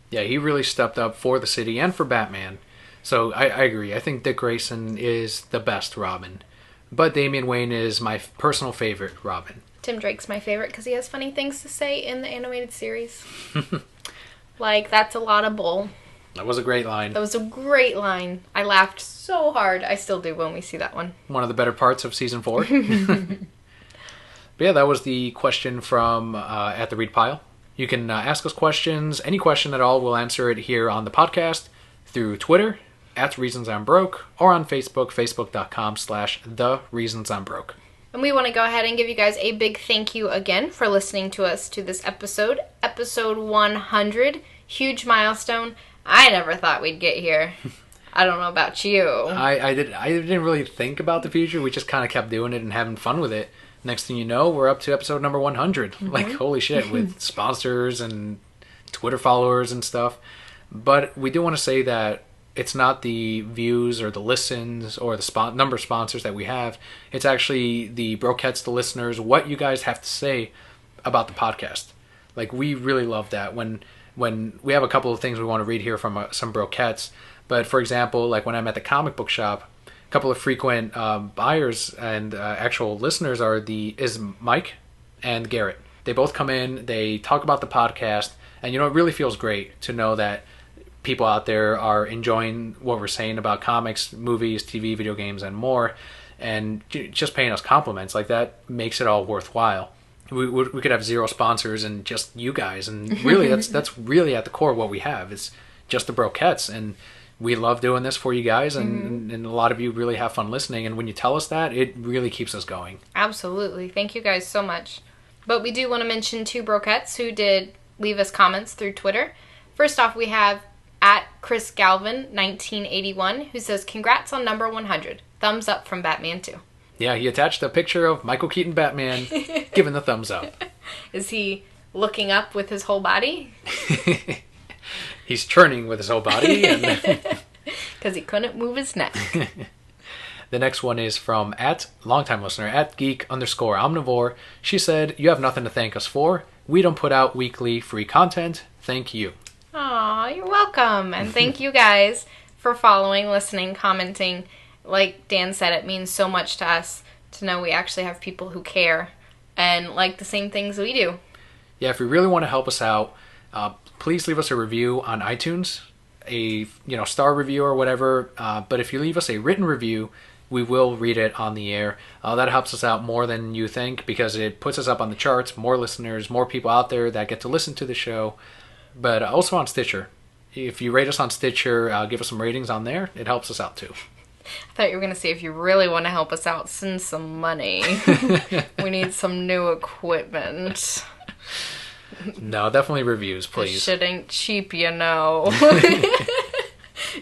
Yeah, he really stepped up for the city and for Batman. So I agree. I think Dick Grayson is the best Robin. But Damian Wayne is my personal favorite Robin. Tim Drake's my favorite because he has funny things to say in the animated series. Like, that's a lot of bull. That was a great line. That was a great line. I laughed so hard. I still do when we see that one. One of the better parts of season 4. But yeah, that was the question from at the Read Pile. You can ask us questions, any question at all. We'll answer it here on the podcast through Twitter at Reasons I'm Broke, or on Facebook, facebook.com/TheReasonsI'mBroke. And we want to go ahead and give you guys a big thank you again for listening to us to this episode 100. Huge milestone. I never thought we'd get here. I don't know about you. I didn't really think about the future. We just kind of kept doing it and having fun with it. Next thing you know, we're up to episode number 100. Mm-hmm. Like, holy shit, with sponsors and Twitter followers and stuff. But we do want to say that it's not the views or the listens or the number of sponsors that we have. It's actually the Brokettes, the listeners, what you guys have to say about the podcast. Like, we really love that. When we have a couple of things we want to read here from some Brokettes. But, for example, like when I'm at the comic book shop, a couple of frequent buyers and actual listeners is Mike and Garrett. They both come in, they talk about the podcast, and it really feels great to know that people out there are enjoying what we're saying about comics, movies, TV, video games, and more, and just paying us compliments. Like, that makes it all worthwhile. We could have 0 sponsors and just you guys, and really that's really at the core of what we have. It's just the Brokettes, and we love doing this for you guys, and a lot of you really have fun listening. And when you tell us that, it really keeps us going. Absolutely. Thank you guys so much. But we do want to mention 2 Brokettes who did leave us comments through Twitter. First off, we have at Chris Galvin 1981, who says, "Congrats on number 100. Thumbs up from Batman 2." Yeah, he attached a picture of Michael Keaton Batman giving the thumbs up. Is he looking up with his whole body? He's churning with his whole body. Because he couldn't move his neck. The next one is from longtime listener, @geek_omnivore. She said, "You have nothing to thank us for. We don't put out weekly free content. Thank you." Aw, you're welcome. And thank you guys for following, listening, commenting. Like Dan said, it means so much to us to know we actually have people who care and like the same things we do. Yeah, if you really want to help us out, please leave us a review on iTunes, a star review or whatever. But if you leave us a written review, we will read it on the air. That helps us out more than you think, because it puts us up on the charts, more listeners, more people out there that get to listen to the show. But also on Stitcher. If you rate us on Stitcher, give us some ratings on there. It helps us out too. I thought you were going to say, if you really want to help us out, send some money. We need some new equipment. No, definitely reviews, please. This shit ain't cheap, No,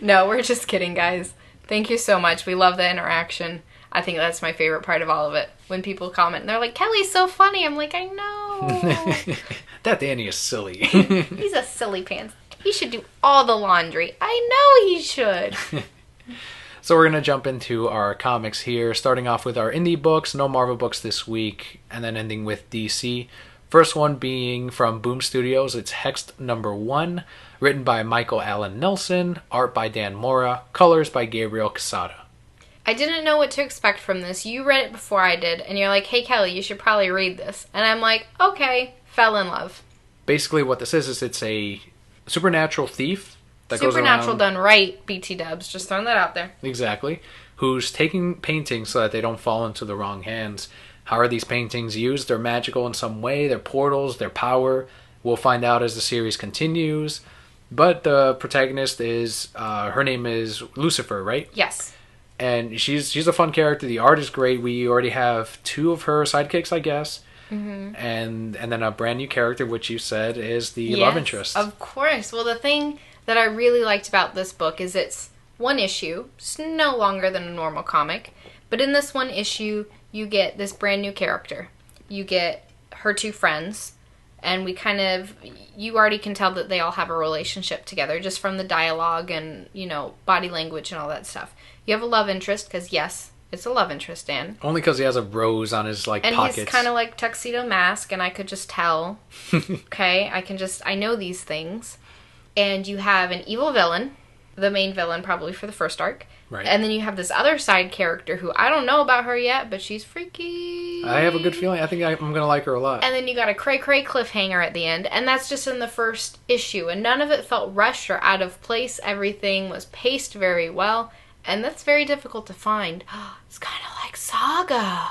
we're just kidding, guys. Thank you so much. We love the interaction. I think that's my favorite part of all of it. When people comment and they're like, "Kelly's so funny." I'm like, I know. That Danny is silly. He's a silly pants. He should do all the laundry. I know he should. So we're going to jump into our comics here, starting off with our indie books, no Marvel books this week, and then ending with DC. First one being from Boom Studios. It's Hexed #1, written by Michael Allen Nelson, art by Dan Mora, colors by Gabriel Quesada. I didn't know what to expect from this. You read it before I did, and you're like, "Hey, Kelly, you should probably read this." And I'm like, okay, fell in love. Basically what this is it's a supernatural thief that Supernatural goes around, done right, BT dubs. Just throwing that out there. Exactly. Who's taking paintings so that they don't fall into the wrong hands. How are these paintings used? They're magical in some way. They're portals. They're power. We'll find out as the series continues. But the protagonist is, her name is Lucifer, right? Yes. And she's a fun character. The art is great. We already have 2 of her sidekicks, I guess. Mm-hmm. And then a brand new character, which you said is the love interest. Of course. Well, the thing that I really liked about this book is it's one issue. It's no longer than a normal comic. But in this one issue, you get this brand new character. You get her 2 friends. And you already can tell that they all have a relationship together just from the dialogue and, body language and all that stuff. You have a love interest, because yes, it's a love interest, Dan. Only because he has a rose on his, pockets. And he's kind of like Tuxedo Mask, and I could just tell. Okay? I know these things. And you have an evil villain, the main villain probably for the first arc. Right. And then you have this other side character who I don't know about her yet, but she's freaky. I have a good feeling. I think I'm going to like her a lot. And then you got a cray-cray cliffhanger at the end, and that's just in the first issue. And none of it felt rushed or out of place. Everything was paced very well, and that's very difficult to find. It's kind of like Saga.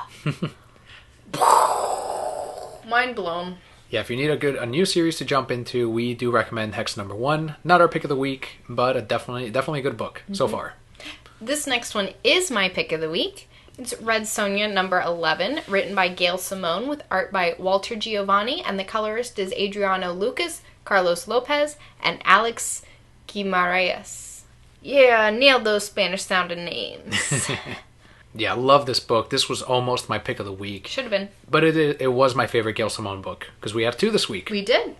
Mind blown. Yeah, if you need a new series to jump into, we do recommend Hex #1. Not our pick of the week, but definitely a good book so far. This next one is my pick of the week. It's Red Sonja number 11, written by Gail Simone with art by Walter Giovanni, and the colorist is Adriano Lucas, Carlos Lopez, and Alex Guimaraes. Yeah, nailed those Spanish-sounding names. Yeah, I love this book. This was almost my pick of the week. Should have been. But it was my favorite Gail Simone book, because we have 2 this week. We did.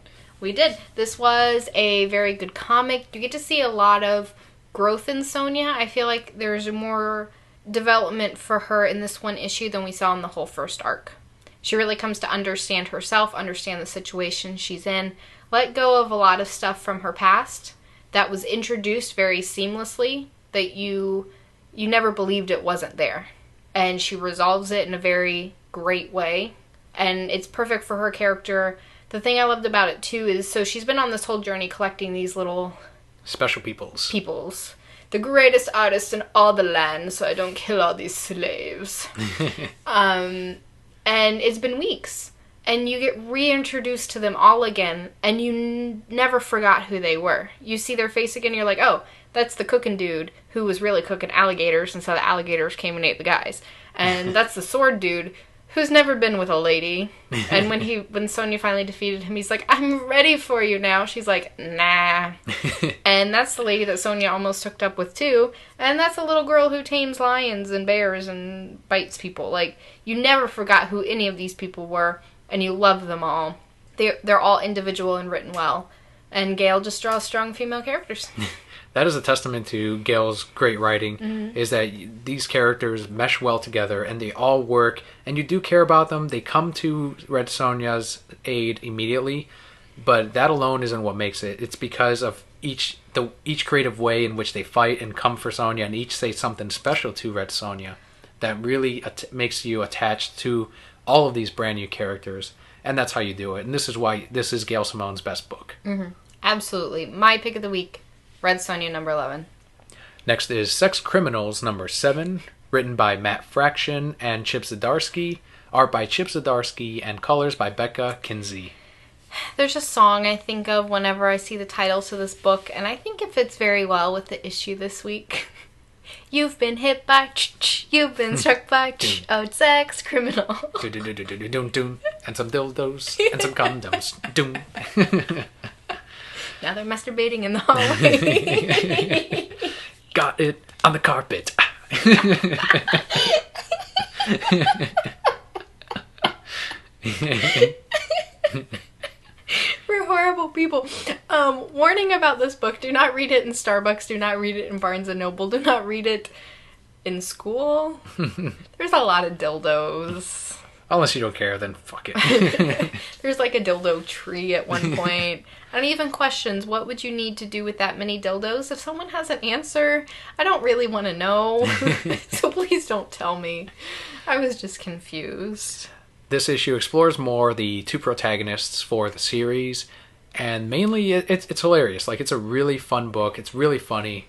This was a very good comic. You get to see a lot of growth in Sonja. I feel like there's more development for her in this one issue than we saw in the whole first arc. She really comes to understand herself, understand the situation she's in, let go of a lot of stuff from her past that was introduced very seamlessly, that you never believed it wasn't there. And she resolves it in a very great way. And it's perfect for her character. The thing I loved about it, too, is so she's been on this whole journey collecting these little Special peoples. The greatest artist in all the land, so I don't kill all these slaves. And it's been weeks. And you get reintroduced to them all again, and you never forgot who they were. You see their face again, and you're like, oh, that's the cooking dude who was really cooking alligators, and so the alligators came and ate the guys. And that's the sword dude who's never been with a lady. And when Sonja finally defeated him, he's like, I'm ready for you now. She's like, nah. And that's the lady that Sonja almost hooked up with too. And that's a little girl who tames lions and bears and bites people. Like, you never forgot who any of these people were, and you love them all. They're all individual and written well. And Gail just draws strong female characters. That is a testament to Gail's great writing, is that these characters mesh well together and they all work, and you do care about them. They come to Red Sonja's aid immediately, but that alone isn't what makes it. It's because of each creative way in which they fight and come for Sonja, and each say something special to Red Sonja that really makes you attached to all of these brand new characters, and that's how you do it. And this is why this is Gail Simone's best book. Absolutely. My pick of the week, Red Sonja number 11. Next is Sex Criminals number 7, written by Matt Fraction and Chip Zdarsky, art by Chip Zdarsky, and colors by Becca Kinsey. There's a song I think of whenever I see the title to this book, and I think it fits very well with the issue this week. You've been hit by, you've been struck by, oh, sex criminal. And some dildos, and some condoms. Now they're masturbating in the hallway. Got it on the carpet. We're horrible people. Warning about this book. Do not read it in Starbucks. Do not read it in Barnes & Noble. Do not read it in school. There's a lot of dildos. Unless you don't care, then fuck it. There's like a dildo tree at one point. And even questions, what would you need to do with that many dildos? If someone has an answer, I don't really want to know. So please don't tell me. I was just confused. This issue explores more the 2 protagonists for the series, and mainly it's hilarious. Like, it's a really fun book. It's really funny,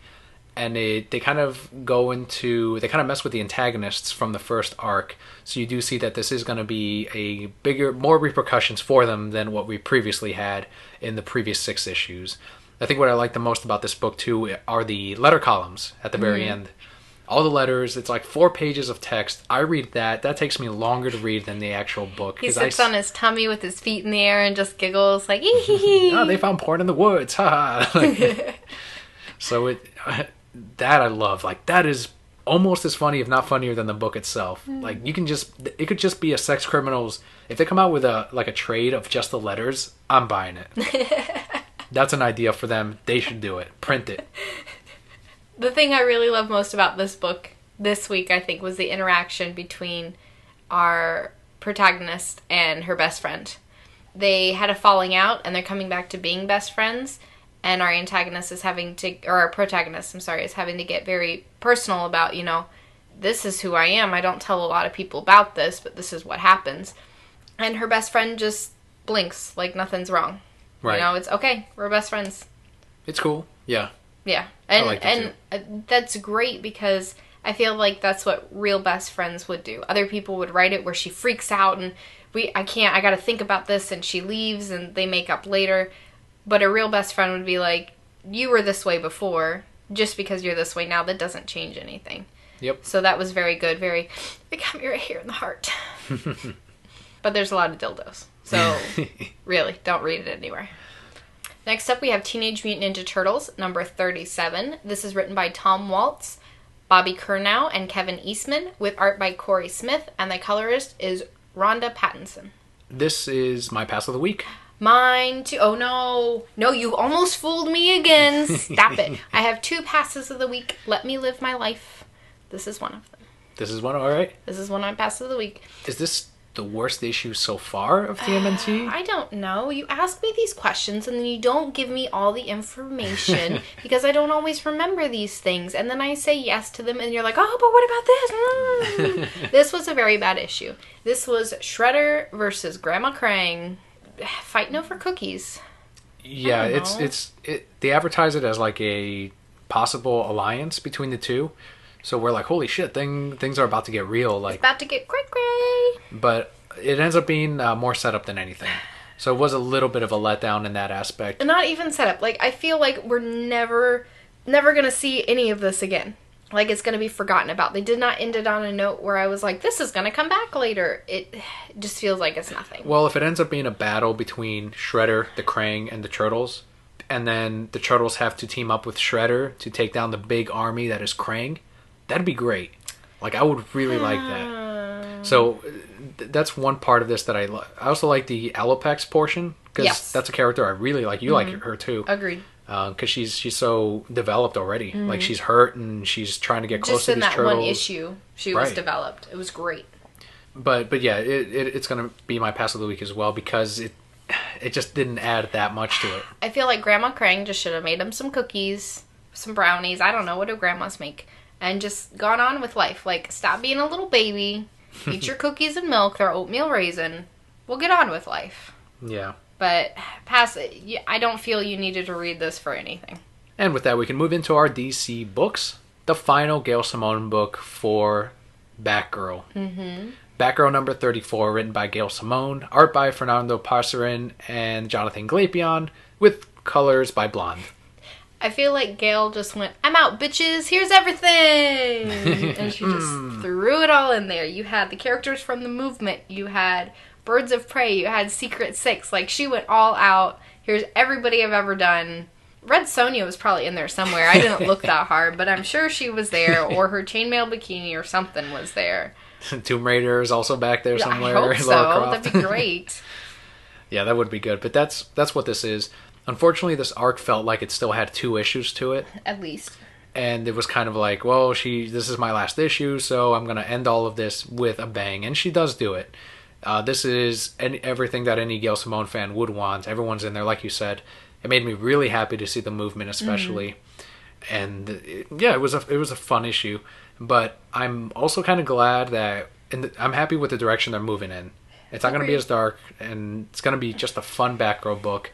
and they kind of mess with the antagonists from the first arc. So you do see that this is going to be more repercussions for them than what we previously had in the previous 6 issues. I think what I like the most about this book too are the letter columns at the very end. All the letters, it's like 4 pages of text. I read that. That takes me longer to read than the actual book. He sits on his tummy with his feet in the air and just giggles like, ee hee hee. Oh, they found porn in the woods. Ha ha. So that I love. Like, that is almost as funny, if not funnier, than the book itself. Like, it could just be a Sex Criminals. If they come out with a trade of just the letters, I'm buying it. That's an idea for them. They should do it. Print it. The thing I really love most about this book this week, I think, was the interaction between our protagonist and her best friend. They had a falling out, and they're coming back to being best friends, and our antagonist is or our protagonist, I'm sorry, is having to get very personal about, this is who I am. I don't tell a lot of people about this, but this is what happens. And her best friend just blinks like nothing's wrong. Right. It's okay. We're best friends. It's cool. Yeah. Yeah. I like that And that's great because I feel like that's what real best friends would do. Other people would write it where she freaks out and I gotta think about this, and she leaves and they make up later. But a real best friend would be like, you were this way before, just because you're this way now, that doesn't change anything. Yep. So that was very good. It got me right here in the heart. But there's a lot of dildos. So really, don't read it anywhere. Next up, we have Teenage Mutant Ninja Turtles, number 37. This is written by Tom Waltz, Bobby Curnow, and Kevin Eastman, with art by Corey Smith, and the colorist is Rhonda Pattinson. This is my pass of the week. Mine too. Oh no. No, you almost fooled me again. Stop it. I have 2 passes of the week. Let me live my life. This is one of them. This is one, all right. This is one of my passes of the week. Is this the worst issue so far of TMNT? I don't know. You ask me these questions and then you don't give me all the information because I don't always remember these things. And then I say yes to them and you're like, oh, but what about this? This was a very bad issue. This was Shredder versus Grandma Krang fighting over cookies. Yeah, they advertise it as like a possible alliance between the two. So we're like, holy shit, things are about to get real. Like, it's about to get cray. But it ends up being more setup than anything. So it was a little bit of a letdown in that aspect. Not even setup. Like, I feel like we're never going to see any of this again. Like, it's going to be forgotten about. They did not end it on a note where I was like, this is going to come back later. It just feels like it's nothing. Well, if it ends up being a battle between Shredder, the Krang, and the Turtles, and then the Turtles have to team up with Shredder to take down the big army that is Krang, that'd be great. Like, I would really like that. So that's one part of this that I also like the Alopex portion, because that's a character I really like. You like her too. Agreed. Because she's so developed already. Like, she's hurt and she's trying to get close to these turtles. Just in that one issue, she was developed. It was great. But yeah, it's going to be my pass of the week as well, because it just didn't add that much to it. I feel like Grandma Krang just should have made him some cookies, some brownies. I don't know, what do grandmas make? And just gone on with life. Like, stop being a little baby. Eat your cookies and milk. They're oatmeal raisin. We'll get on with life. Yeah. But pass it. I don't feel you needed to read this for anything. And with that, we can move into our DC books. The final Gail Simone book for Batgirl. Mm-hmm. Batgirl number 34, written by Gail Simone. Art by Fernando Passarin and Jonathan Glapion, with colors by Blonde. I feel like Gail just went, I'm out, bitches, here's everything! And she just threw it all in there. You had the characters from the movement, you had Birds of Prey, you had Secret Six. Like, she went all out. Here's everybody I've ever done. Red Sonja was probably in there somewhere. I didn't look that hard, but I'm sure she was there, or her chainmail bikini or something was there. Tomb Raider is also back there somewhere. I hope so. That'd be great. Yeah, that would be good. But that's what this is. Unfortunately, this arc felt like it still had 2 issues to it. At least. And it was kind of like, well, this is my last issue, so I'm going to end all of this with a bang. And she does do it. This is everything that any Gail Simone fan would want. Everyone's in there, like you said. It made me really happy to see the movement, especially. And it was a fun issue. But I'm also kind of glad that I'm happy with the direction they're moving in. It's not going to be as dark, and it's going to be just a fun Batgirl book.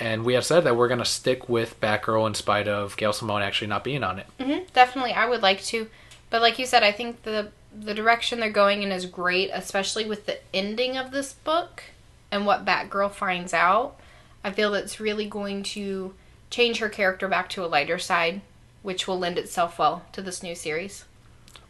And we have said that we're going to stick with Batgirl in spite of Gail Simone actually not being on it. Mm-hmm. Definitely, I would like to. But like you said, I think the direction they're going in is great, especially with the ending of this book and what Batgirl finds out. I feel that it's really going to change her character back to a lighter side, which will lend itself well to this new series.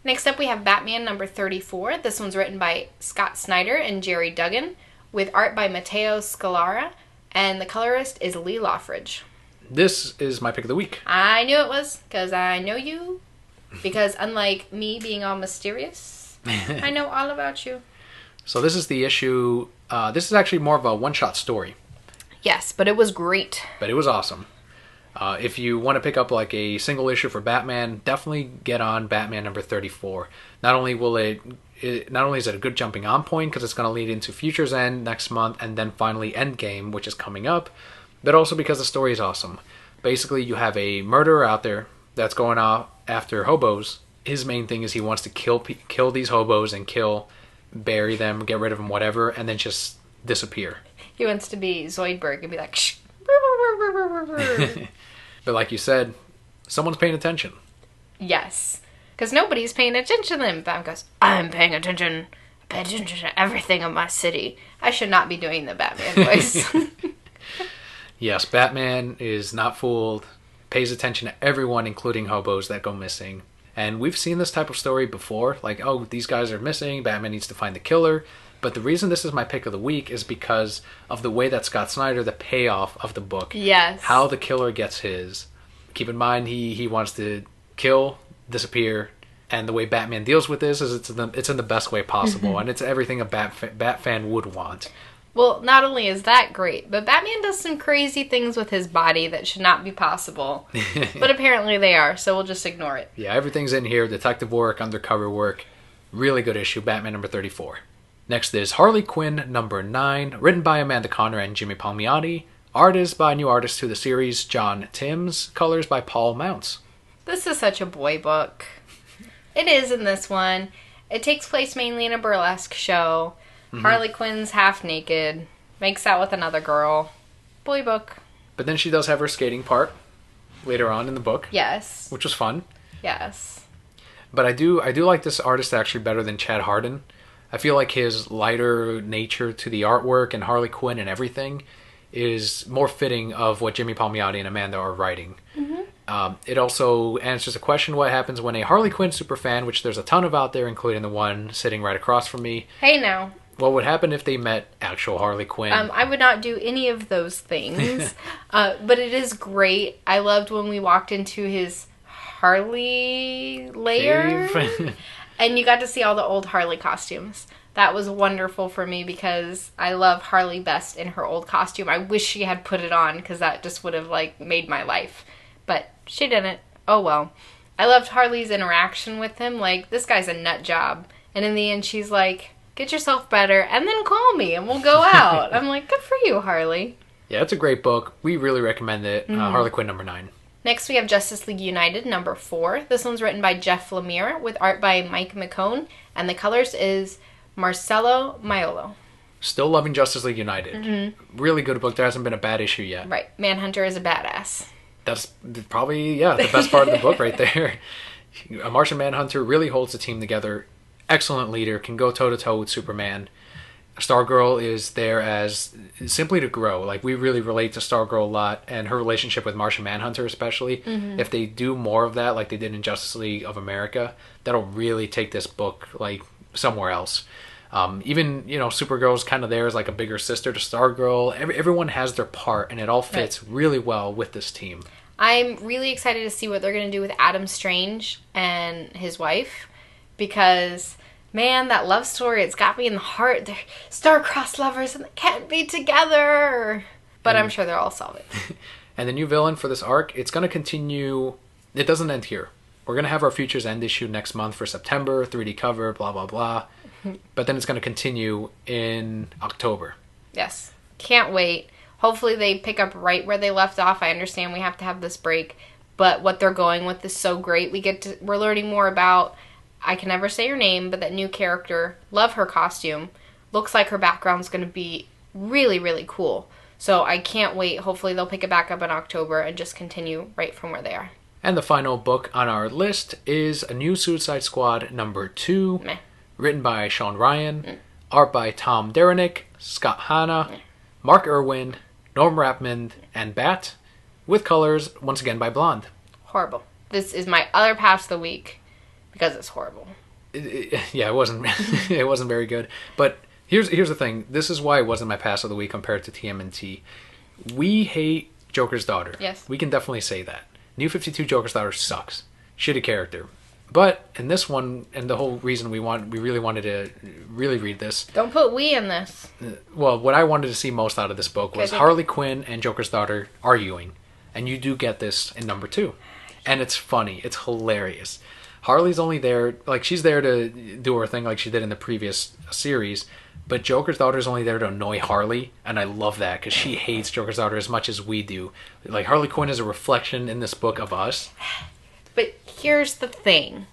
Next up, we have Batman number 34. This one's written by Scott Snyder and Jerry Duggan, with art by Matteo Scalera. And the colorist is Lee Loffridge. This is my pick of the week. I knew it was, because I know you. Because unlike me being all mysterious, I know all about you. So this is the issue. This is actually more of a one-shot story. Yes, but it was great. But it was awesome. If you want to pick up like a single issue for Batman, definitely get on Batman number 34. Not only is it a good jumping on point because it's going to lead into Future's End next month and then finally Endgame, which is coming up, but also because the story is awesome. Basically, you have a murderer out there that's going off after hobos. His main thing is he wants to kill these hobos and bury them, get rid of them, whatever, and then just disappear. He wants to be Zoidberg and be like, shh. But like you said, someone's paying attention. Yes. Because nobody's paying attention to them. Batman goes, I'm paying attention. I pay attention to everything in my city. I should not be doing the Batman voice. Yes, Batman is not fooled, pays attention to everyone, including hobos that go missing. And we've seen this type of story before, like, oh, these guys are missing, Batman needs to find the killer. But the reason this is my pick of the week is because of the way that Scott Snyder, the payoff of the book. Yes. How the killer gets his. Keep in mind, he wants to kill, disappear, and the way Batman deals with this is it's in the best way possible, and it's everything a Bat fan would want. Well, not only is that great, but Batman does some crazy things with his body that should not be possible. But apparently they are, so we'll just ignore it. Yeah, everything's in here. Detective work, undercover work. Really good issue. Batman number 34. Next is Harley Quinn number 9, written by Amanda Conner and Jimmy Palmiotti. Art is by new artist to the series, John Timms. Colors by Paul Mounts. This is such a boy book. It is in this one. It takes place mainly in a burlesque show. Harley Quinn's half naked, makes out with another girl. Boy book. But then she does have her skating part later on in the book. Yes. Which was fun. Yes. But I do like this artist actually better than Chad Hardin. I feel like his lighter nature to the artwork and Harley Quinn and everything is more fitting of what Jimmy Palmiotti and Amanda are writing. It also answers a question: what happens when a Harley Quinn superfan, which there's a ton of out there, including the one sitting right across from me. Hey now. What would happen if they met actual Harley Quinn? I would not do any of those things. But it is great. I loved when we walked into his Harley lair. And you got to see all the old Harley costumes. That was wonderful for me because I love Harley best in her old costume. I wish she had put it on because that just would have made my life. But she didn't. Oh well. I loved Harley's interaction with him. This guy's a nut job. And in the end she's like, get yourself better and then call me and we'll go out. I'm like, good for you, Harley. Yeah, it's a great book. We really recommend it. Harley Quinn number 9. Next we have Justice League United number 4. This one's written by Jeff Lemire with art by Mike McCone. And the colors is Marcelo Maiolo. Still loving Justice League United. Really good book. There hasn't been a bad issue yet. Right. Manhunter is a badass. That's probably, the best part of the book right there. A Martian Manhunter really holds the team together. Excellent leader. Can go toe-to-toe with Superman. Stargirl is there as simply to grow. We really relate to Stargirl a lot, and her relationship with Martian Manhunter especially. If they do more of that like they did in Justice League of America, that'll really take this book somewhere else. Even Supergirl's kind of there as a bigger sister to Stargirl. Everyone has their part, and it all fits really well with this team. I'm really excited to see what they're going to do with Adam Strange and his wife, because man, that love story, it's got me in the heart. They're star-crossed lovers and they can't be together. But I'm sure they'll all solve it. And the new villain for this arc, it's going to continue. It doesn't end here. We're going to have our Futures End issue next month for September, 3D cover, blah, blah, blah. But then it's going to continue in October. Yes. Can't wait. Hopefully they pick up right where they left off. I understand we have to have this break, but what they're going with is so great. We're learning more about, I can never say her name, but that new character. Love her costume. Looks like her background's going to be really, really cool. So I can't wait. Hopefully they'll pick it back up in October and just continue right from where they are. And the final book on our list is A New Suicide Squad number 2. Meh. Written by Sean Ryan. Art by Tom Derenick, Scott Hanna, Mark Irwin, Norm Rapmond, and Bat. With colors, once again, by Blonde. Horrible. This is my other pass of the week because it's horrible. It wasn't it wasn't very good. But here's the thing. This is why it wasn't my pass of the week compared to TMNT. We hate Joker's daughter. Yes. We can definitely say that. New 52 Joker's daughter sucks. Shitty character. But in this one, and the whole reason we really wanted to really read this. Don't put we in this. Well, what I wanted to see most out of this book was Harley Quinn and Joker's daughter arguing. And you do get this in number 2. And it's funny. It's hilarious. Harley's only there, like, she's there to do her thing like she did in the previous series, but Joker's daughter is only there to annoy Harley, and I love that because she hates Joker's daughter as much as we do. Like, Harley Quinn is a reflection in this book of us. But here's the thing.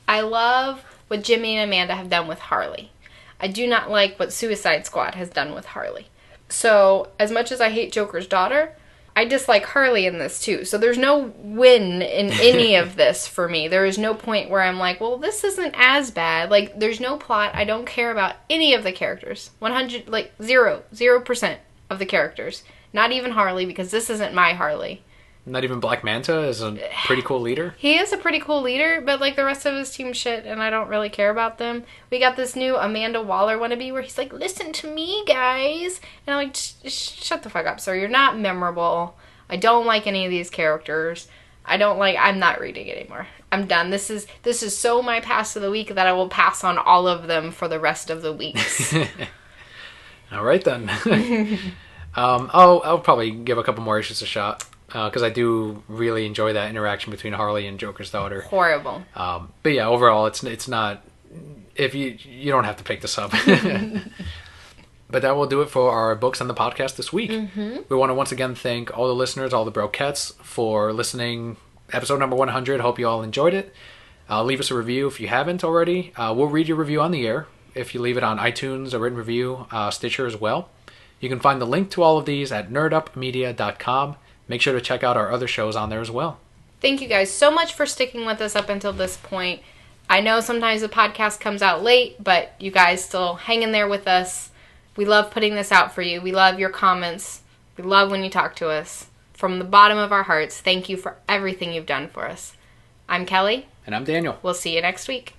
I love what Jimmy and Amanda have done with Harley. I do not like what Suicide Squad has done with Harley. So, as much as I hate Joker's daughter, I dislike Harley in this too. So there's no win in any of this for me. There is no point where I'm like, well, this isn't as bad. Like, there's no plot. I don't care about any of the characters. 0% of the characters. Not even Harley, because this isn't my Harley. Not even Black Manta is a pretty cool leader. He is a pretty cool leader, but like the rest of his team shit, and I don't really care about them. We got this new Amanda Waller wannabe where he's like, listen to me, guys. And I'm like, shut the fuck up, sir. You're not memorable. I don't like any of these characters. I'm not reading it anymore. I'm done. This is so my pass of the week that I will pass on all of them for the rest of the weeks. All right, then. I'll probably give a couple more issues a shot. Because I do really enjoy that interaction between Harley and Joker's daughter. Horrible. But yeah, overall, it's not. If you don't have to pick this up. But that will do it for our books on the podcast this week. Mm-hmm. We want to once again thank all the listeners, all the broquettes, for listening. Episode number 100. Hope you all enjoyed it. Leave us a review if you haven't already. We'll read your review on the air if you leave it on iTunes, a written review, Stitcher as well. You can find the link to all of these at nerdupmedia.com. Make sure to check out our other shows on there as well. Thank you guys so much for sticking with us up until this point. I know sometimes the podcast comes out late, but you guys still hang in there with us. We love putting this out for you. We love your comments. We love when you talk to us. From the bottom of our hearts, thank you for everything you've done for us. I'm Kelli. And I'm Daniel. We'll see you next week.